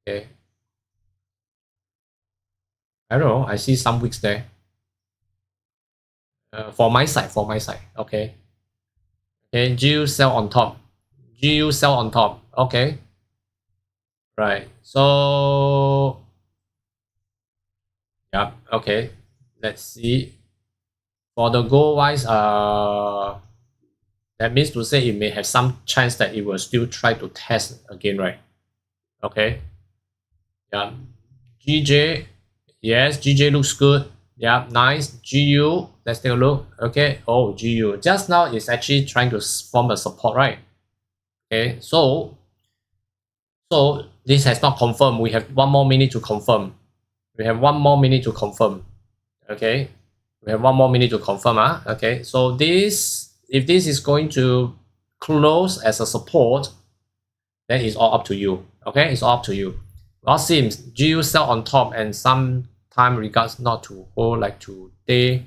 Okay. I don't know. I see some wicks there. For my side. Okay. Okay. GU sell on top. GU sell on top. Okay. Right. So yeah. Okay. Let's see. For the gold wise, that means to say it may have some chance that it will still try to test again, right? Okay. Yeah. GJ. Yes, GJ looks good. Yeah, nice. GU. Let's take a look. Okay. Oh, GU. Just now it's actually trying to form a support, right? Okay. So this has not confirmed. We have 1 more minute to confirm. We have 1 more minute to confirm. Okay. We have 1 more minute to confirm. Okay. So if this is going to close as a support, then it's all up to you. Okay. It's all up to you. Well, seems GU sell on top and some time regards not to hold like today.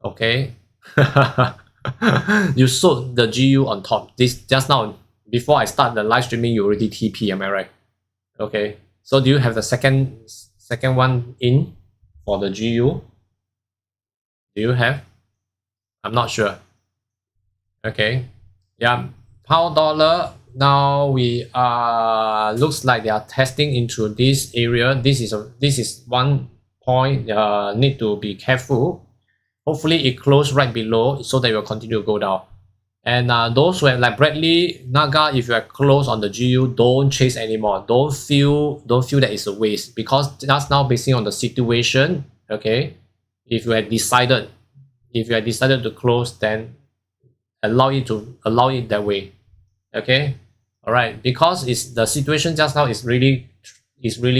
Okay. You sold the GU on top. This just now, before I start the live streaming, you already TP, am I right? Okay. So do you have the second one in for the GU? Do you have? I'm not sure. Okay. Yeah. Pound dollar. now we are looks like they are testing into this area. This is one point need to be careful. Hopefully it closed right below, so they will continue to go down. And those who have like Bradley, Naga, if you are close on the GU, don't chase anymore. Don't feel that it's a waste, because just now based on the situation, okay, if you had decided to close, then allow it that way. Okay, all right, because the situation just now is really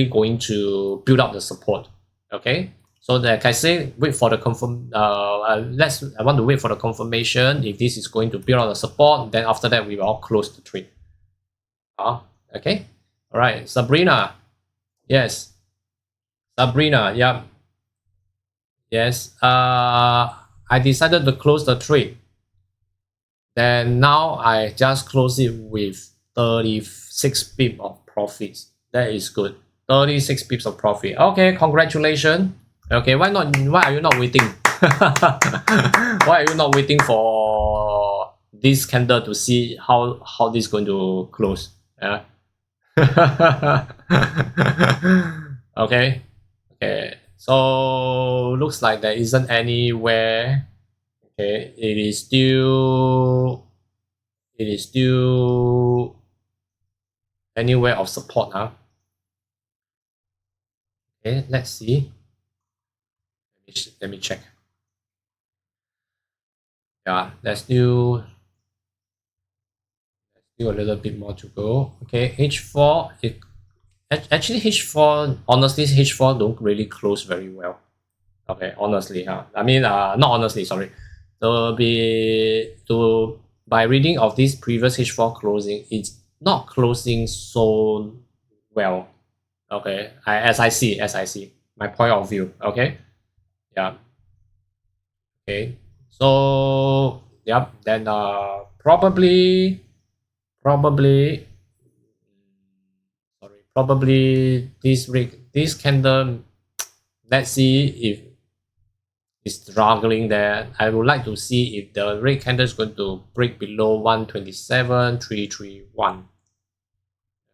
going to build up the support. Okay, so like I say, wait for the I want to wait for the confirmation. If this is going to build up the support, then after that we will all close the trade. Okay, all right, Sabrina, yes, Sabrina, yeah, yes. I decided to close the trade. Then now I just close it with 36 pips of profits. That is good. 36 pips of profit. Okay, congratulations. Okay, why are you not waiting? Why are you not waiting for this candle to see how this is going to close? Yeah. Okay. So looks like there isn't anywhere. Okay, it is still anywhere of support, huh? Okay, let's see. Let me check. Yeah, there's still a little bit more to go. Okay, H4. Actually H4, honestly, H4 don't really close very well. Okay, honestly, huh? I mean, not honestly, sorry. By reading of this previous H4 closing, it's not closing so well. Okay, as I see my point of view. Okay, yeah. Okay, so yep. Then probably this candle. Let's see if it's struggling there. I would like to see if the red candle is going to break below 127.331.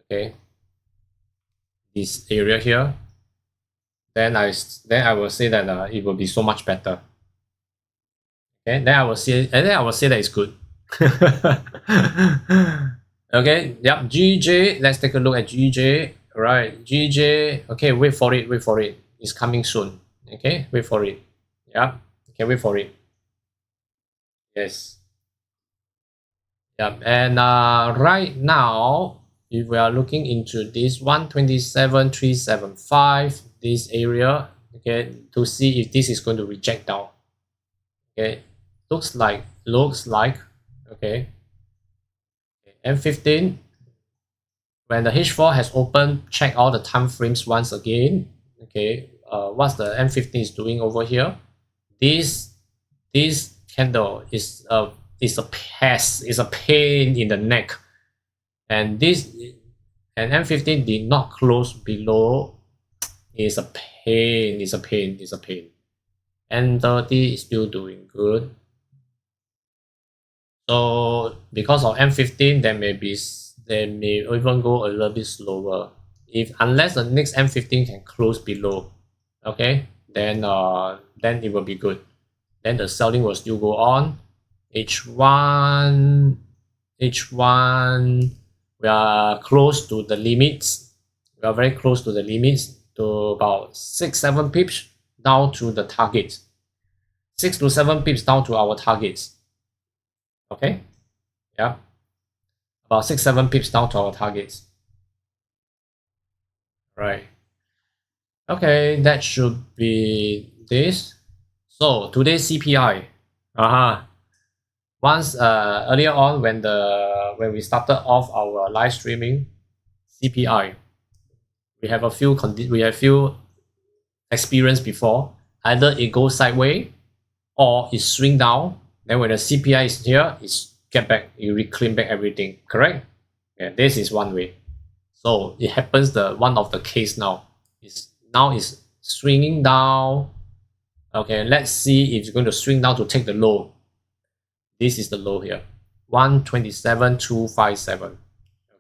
Okay, this area here. Then I will say that it will be so much better. Okay, then I will say that it's good. Okay, yep, GJ. Let's take a look at GJ. All right, GJ. Okay, wait for it. It's coming soon. Okay, wait for it. Yep. Okay, wait for it. Yes. Yep. And right now, if we are looking into this 127.375, this area, okay, to see if this is going to reject down. Okay, looks like okay. M15. When the H4 has opened, check all the time frames once again. Okay, what's the M15 is doing over here? This candle is a pest, is a pain in the neck, and M15 did not close below. Is a pain. M30 is still doing good. So because of M15, they may even go a little bit slower. Unless the next M15 can close below, okay, then it will be good. Then the selling will still go on. H1, we are close to the limits. We are very close to the limits, to about 6-7 pips down to the target. 6 to 7 pips down to our targets. Okay, yeah, about 6-7 pips down to our targets. Right. Okay, that should be this. So today's CPI. Once earlier on, when we started off our live streaming, CPI, we have few experience before. Either it goes sideways or it swing down. Then when the CPI is here, it's get back, you reclaim back everything. Correct? Yeah, this is one way. So it happens one of the case now is swinging down. Okay, let's see if it's going to swing down to take the low. This is the low here, 127.257.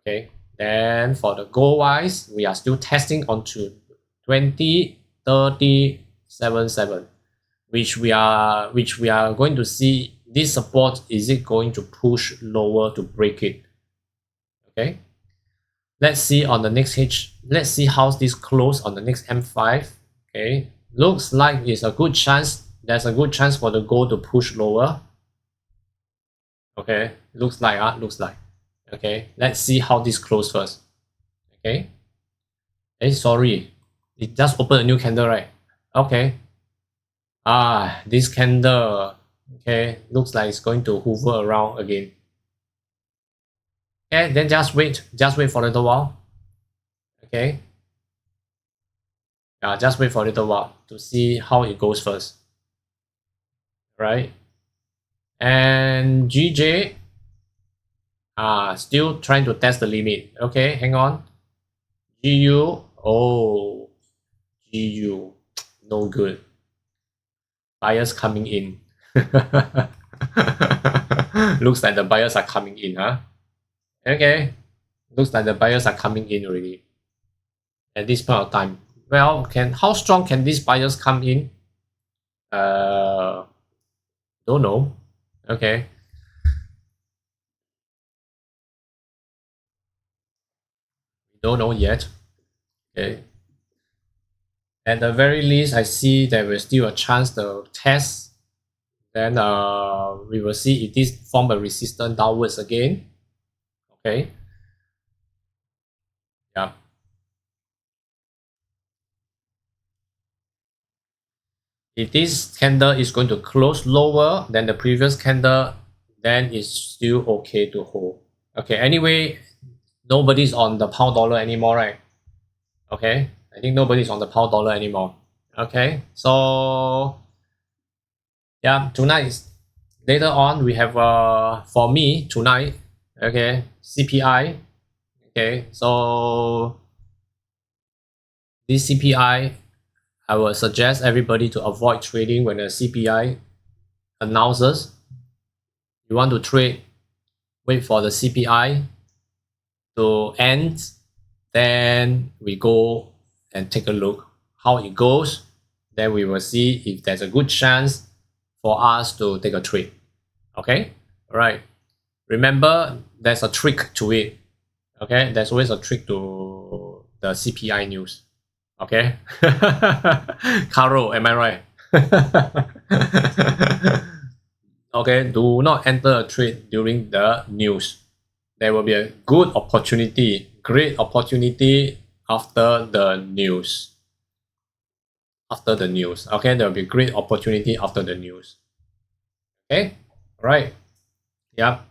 Okay, then for the goal wise, we are still testing onto 20.3077, which we are going to see this support. Is it going to push lower to break it? Okay, let's see on the next H. Let's see how this close on the next M5. Okay, looks like it's a good chance. There's a good chance for the gold to push lower. Okay, looks like. Okay, let's see how this close first. Okay. Hey, sorry, it just opened a new candle, right? Okay. This candle. Okay, looks like it's going to hover around again. Okay, then just wait for a little while. Okay. Just wait for a little while to see how it goes first. Right. And GJ, still trying to test the limit. Okay, hang on. GU, oh, GU, no good. Buyers coming in. Looks like the buyers are coming in, huh? Okay, looks like the buyers are coming in already at this point of time. Well, how strong can these buyers come in? Don't know. Okay. Don't know yet. Okay. At the very least, I see there is still a chance to test. Then we will see if this form a resistance downwards again. Okay. Yeah. If this candle is going to close lower than the previous candle, then it's still okay to hold. Okay. Anyway, nobody's on the pound dollar anymore, right? Okay. I think nobody's on the pound dollar anymore. Okay. So yeah, tonight later on we have for me tonight. Okay, CPI. Okay, so this CPI, I will suggest everybody to avoid trading when the CPI announces. You want to trade, wait for the CPI to end, then we go and take a look how it goes. Then we will see if there's a good chance for us to take a trade. Okay, all right. Remember, there's a trick to it. Okay, there's always a trick to the CPI news. Okay, Caro, am I right? Okay, do not enter a trade during the news. There will be a good opportunity, great opportunity after the news. After the news, okay, there will be great opportunity after the news. Okay, all right. Yep.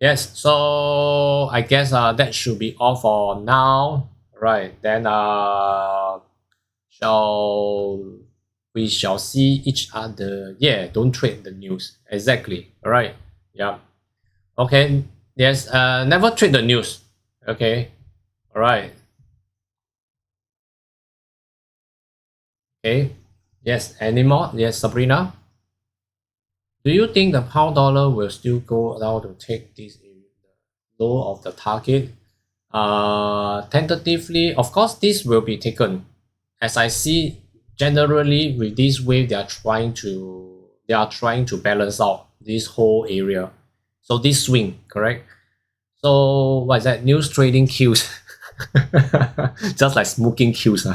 Yes, so I guess that should be all for now. Right, then we shall see each other. Yeah, don't trade the news. Exactly. All right. Yeah. Okay. Yes. Never trade the news. Okay. All right. Okay. Yes. Any more? Yes, Sabrina. Do you think the pound dollar will still go down to take this low of the target? Tentatively, of course, this will be taken. As I see, generally with this wave, they are trying to balance out this whole area. So this swing, correct? So what is that? News trading queues. Just like smoking queues.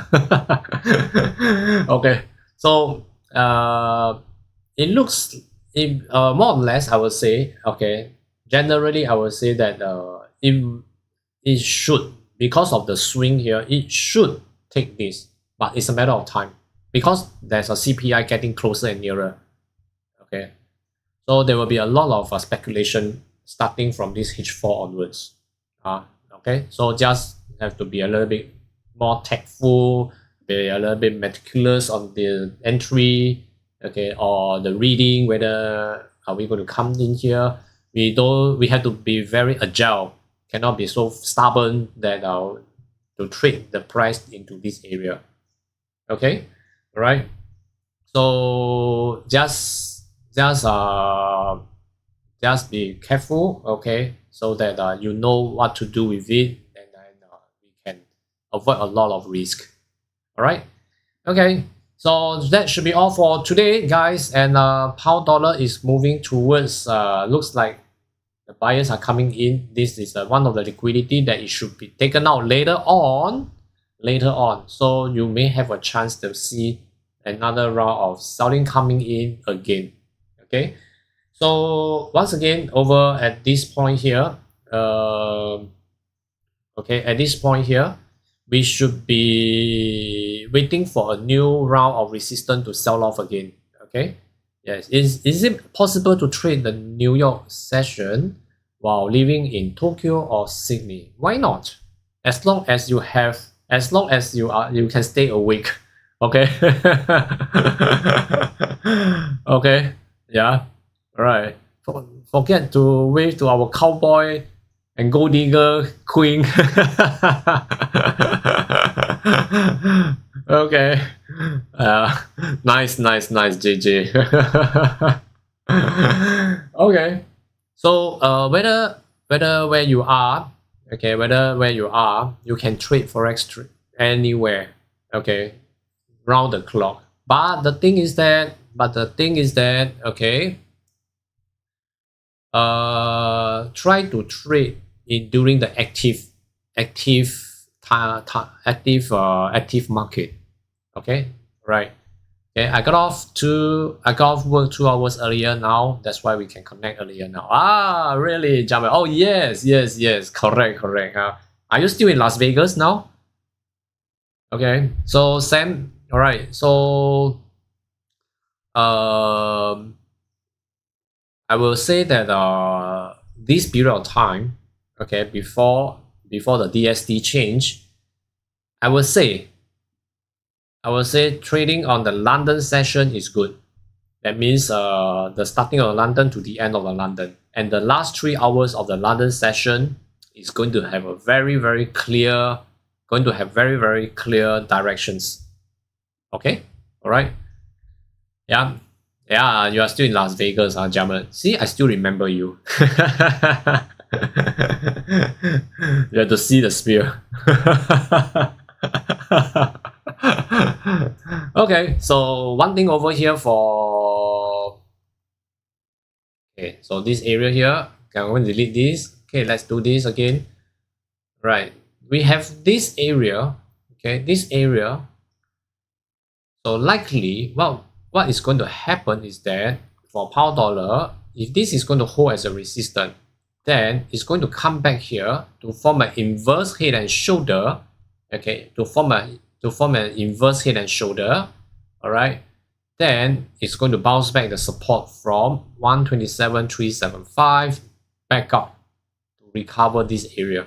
Okay. So it looks more or less, I would say, okay, generally I would say that it should, because of the swing here, it should take this, but it's a matter of time because there's a CPI getting closer and nearer. Okay, so there will be a lot of speculation starting from this H4 onwards. Okay, so just have to be a little bit more tactful, be a little bit meticulous on the entry, okay, or the reading, whether are we going to come in here. We have to be very agile, cannot be so stubborn that to trade the price into this area. Okay, all right. So just just be careful, okay, so that you know what to do with it, and then we can avoid a lot of risk. All right, okay, so that should be all for today, guys. And pound dollar is moving towards looks like the buyers are coming in. This is one of the liquidity that it should be taken out later on. So you may have a chance to see another round of selling coming in again. Okay, so once again, over at this point here, okay, at this point here, we should be waiting for a new round of resistance to sell off again. Okay, yes, is it possible to trade the New York session while living in Tokyo or Sydney? Why not? As long as you have, as long as you can stay awake. Okay. Okay, yeah, all right. Forget to wave to our cowboy and gold digger queen. Okay, nice, JJ. Okay, so whether where you are, okay, whether where you are, you can trade forex anywhere, okay, round the clock. But the thing is that, okay, try to trade in during the active market. Okay, right. Okay, I got off work 2 hours earlier now. That's why we can connect earlier now. Ah, really, Jamal? Oh yes, correct. Are you still in Las Vegas now? Okay, so Sam, all right. So I will say that this period of time, okay, before the DST change, I will say trading on the London session is good. That means the starting of London to the end of the London, and the last 3 hours of the London session is going to have a very clear directions. Okay, all right. Yeah, you are still in Las Vegas, Jamal. See, I still remember you. You have to see the spear. Okay, so one thing over here for, okay, so this area here, okay, I'm going to delete this. Okay, let's do this again. Right, we have this area, okay, this area. So likely, well, what is going to happen is that for pound dollar, if this is going to hold as a resistance, then it's going to come back here to form an inverse head and shoulder. Okay, to form an inverse head and shoulder. All right, then it's going to bounce back the support from 127.375 back up to recover this area.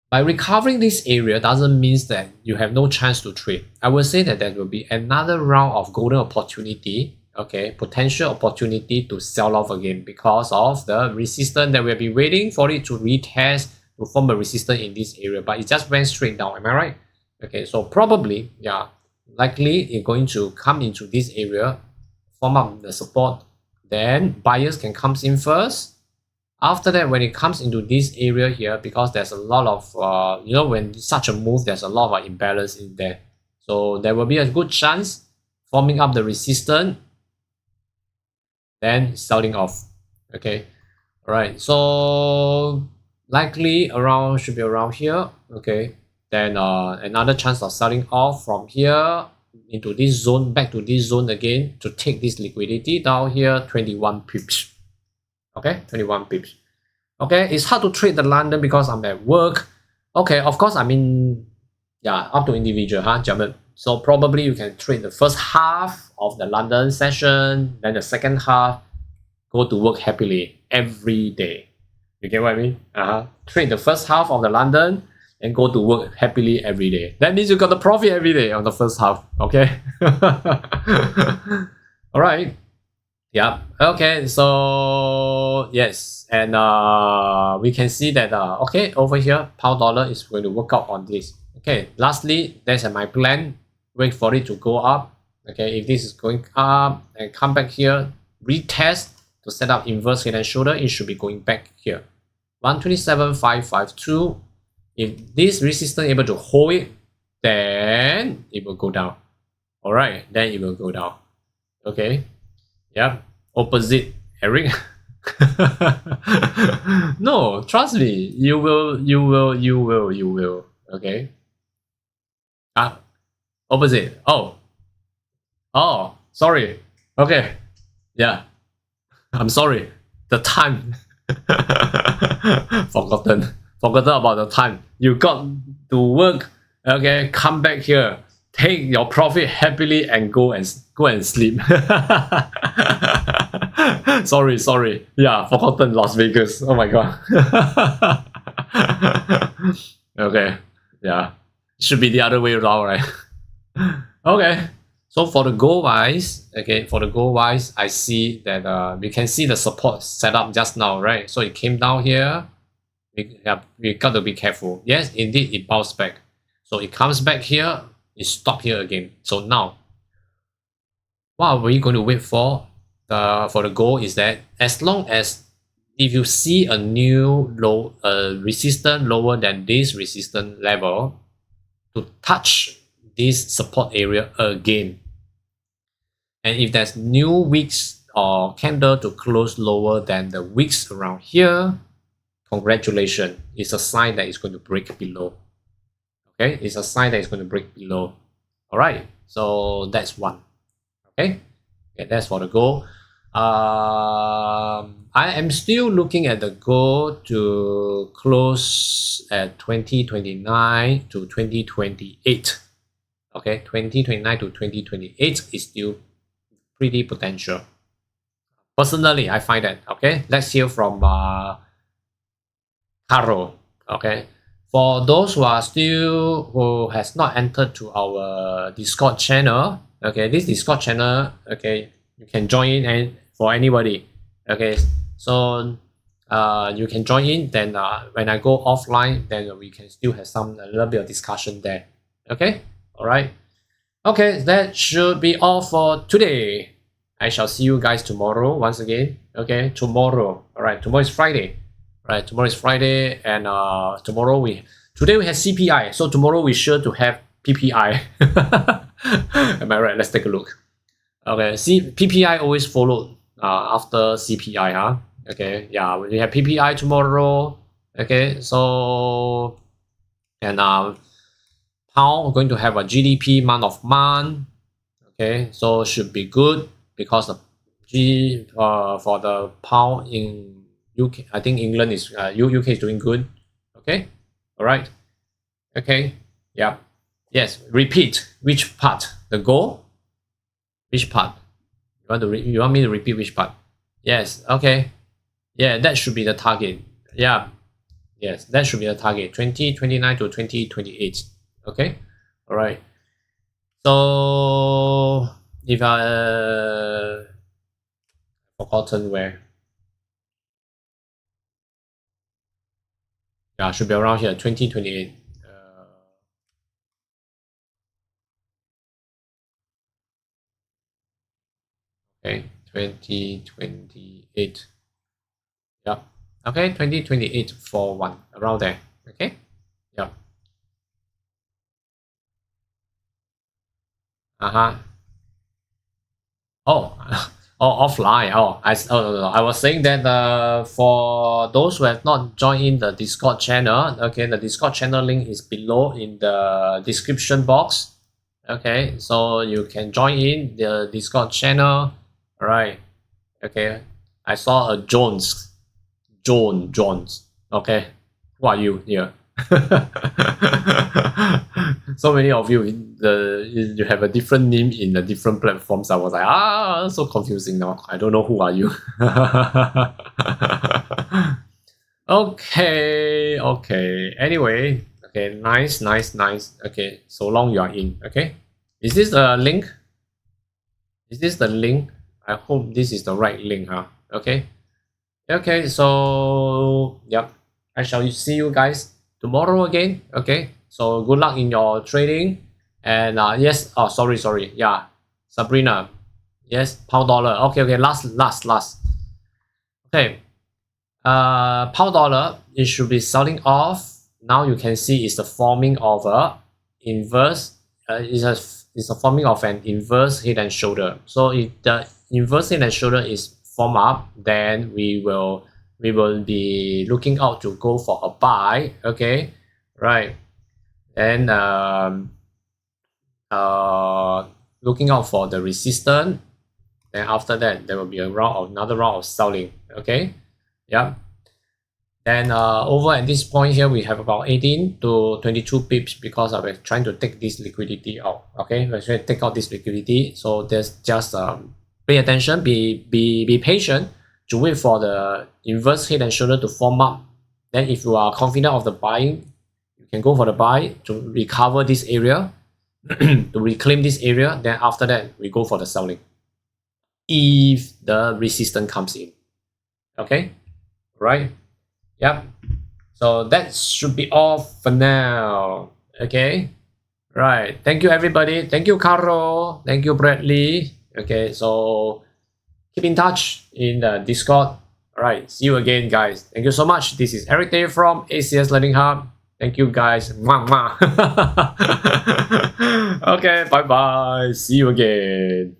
By recovering this area doesn't mean that you have no chance to trade. I will say that there will be another round of golden opportunity, okay, potential opportunity to sell off again because of the resistance that we've been waiting for it to retest to form a resistance in this area, but it just went straight down. Am I right? Okay, so probably, yeah, likely it's going to come into this area, form up the support, then buyers can come in first. After that, when it comes into this area here, because there's a lot of, when such a move, there's a lot of imbalance in there. So there will be a good chance forming up the resistance, then selling off. Okay, all right. So likely should be around here. Okay, then another chance of selling off from here into this zone, back to this zone again to take this liquidity down here, 21 pips. Okay, 21 pips. Okay, it's hard to trade the London because I'm at work. Okay, of course, I mean, yeah, up to individual, German. So probably you can trade the first half of the London session, then the second half, go to work happily every day. You get what I mean? Trade the first half of the London and go to work happily every day. That means you got the profit every day on the first half. Okay. All right. Yeah. Okay. So yes, and we can see that okay, over here, pound dollar is going to work out on this. Okay. Lastly, that's my plan. Wait for it to go up. Okay. If this is going up and come back here, retest to set up inverse head and shoulder, it should be going back here. 127,552. If this resistance able to hold it, then it will go down. All right, then it will go down. Okay, yep. Opposite, Eric. No, trust me. You will. Okay. Opposite. Oh, sorry. Okay. Yeah. I'm sorry. The time. Forgotten about the time. You got to work. Okay, come back here. Take your profit happily and go and sleep. Sorry. Yeah, forgotten Las Vegas. Oh my god. Okay. Yeah. Should be the other way around, right? Okay. So for the goal wise, I see that we can see the support set up just now, right? So it came down here. We got to be careful. Yes, indeed, it bounced back. So it comes back here, it stopped here again. So now, what are we going to wait for? For the goal is that as long as if you see a new low resistance lower than this resistance level to touch this support area again, and if there's new wicks or candle to close lower than the wicks around here, congratulations, it's a sign that it's going to break below. Okay, it's a sign that it's going to break below. All right, so that's one. Okay, that's for the goal. I am still looking at the goal to close at 2029 to 2028. Okay, 2029 to 2028 is still pretty potential. Personally, I find that. Okay, let's hear from Caro. Okay, for those who has not entered to our Discord channel. Okay, this Discord channel. Okay, you can join in, and for anybody. Okay, so you can join in. Then when I go offline, then we can still have a little bit of discussion there. Okay, all right. Okay, that should be all for today. I shall see you guys tomorrow once again. Okay, tomorrow. All right, tomorrow is Friday. All right, tomorrow is Friday, and today we have CPI, so tomorrow we sure to have PPI. Am I right? Let's take a look. Okay, PPI always followed after CPI, huh? Okay, yeah, we have PPI tomorrow. Okay, so and pound going to have a GDP month of month. Okay, so should be good because the for the pound in UK, I think England is UK is doing good. Okay, all right. Okay, yeah, yes. Repeat which part? The goal. Which part? You want me to repeat which part? Yes. Okay. Yeah, that should be the target. Yeah. Yes, that should be the target. 2029 to 2028. Okay. All right. So if I forgotten where. Yeah, should be around here. 2028. Okay, 2028. Yeah. Okay, 2028 for one around there. Okay. Yeah. Oh, offline. No. I was saying that for those who have not joined in the Discord channel, okay, the Discord channel link is below in the description box. Okay, so you can join in the Discord channel. All right. Okay, I saw a Jones. Okay, who are you here? So many of you, you have a different name in the different platforms. I was like, so confusing now. I don't know who are you. Okay. Anyway, okay, nice. Okay, so long you are in. Okay, is this the link? I hope this is the right link, huh? Okay. Okay, so yep, I shall see you guys tomorrow again. Okay, so good luck in your trading. And yes, sorry, yeah, Sabrina, yes, pound dollar. Okay, last. Okay, pound dollar, it should be selling off. Now you can see it's the forming of a inverse. It's a forming of an inverse head and shoulder. So if the inverse head and shoulder is formed up, then we will be looking out to go for a buy. Okay, right, and looking out for the resistance. Then after that, there will be another round of selling. Okay, yeah. Then over at this point here, we have about 18 to 22 pips because we're trying to take this liquidity out. Okay, we're trying to take out this liquidity. So there's just pay attention, be patient to wait for the inverse head and shoulder to form up. Then if you are confident of the buying, you can go for the buy to recover this area, to reclaim this area. Then after that, we go for the selling if the resistance comes in. Okay, right. Yep. So that should be all for now. Okay. Right. Thank you, everybody. Thank you, Caro. Thank you, Bradley. Okay. So keep in touch in the Discord. All right. See you again, guys. Thank you so much. This is Eric Day from ACS Learning Hub. Thank you, guys. Mwah, mwah. Okay. Bye-bye. See you again.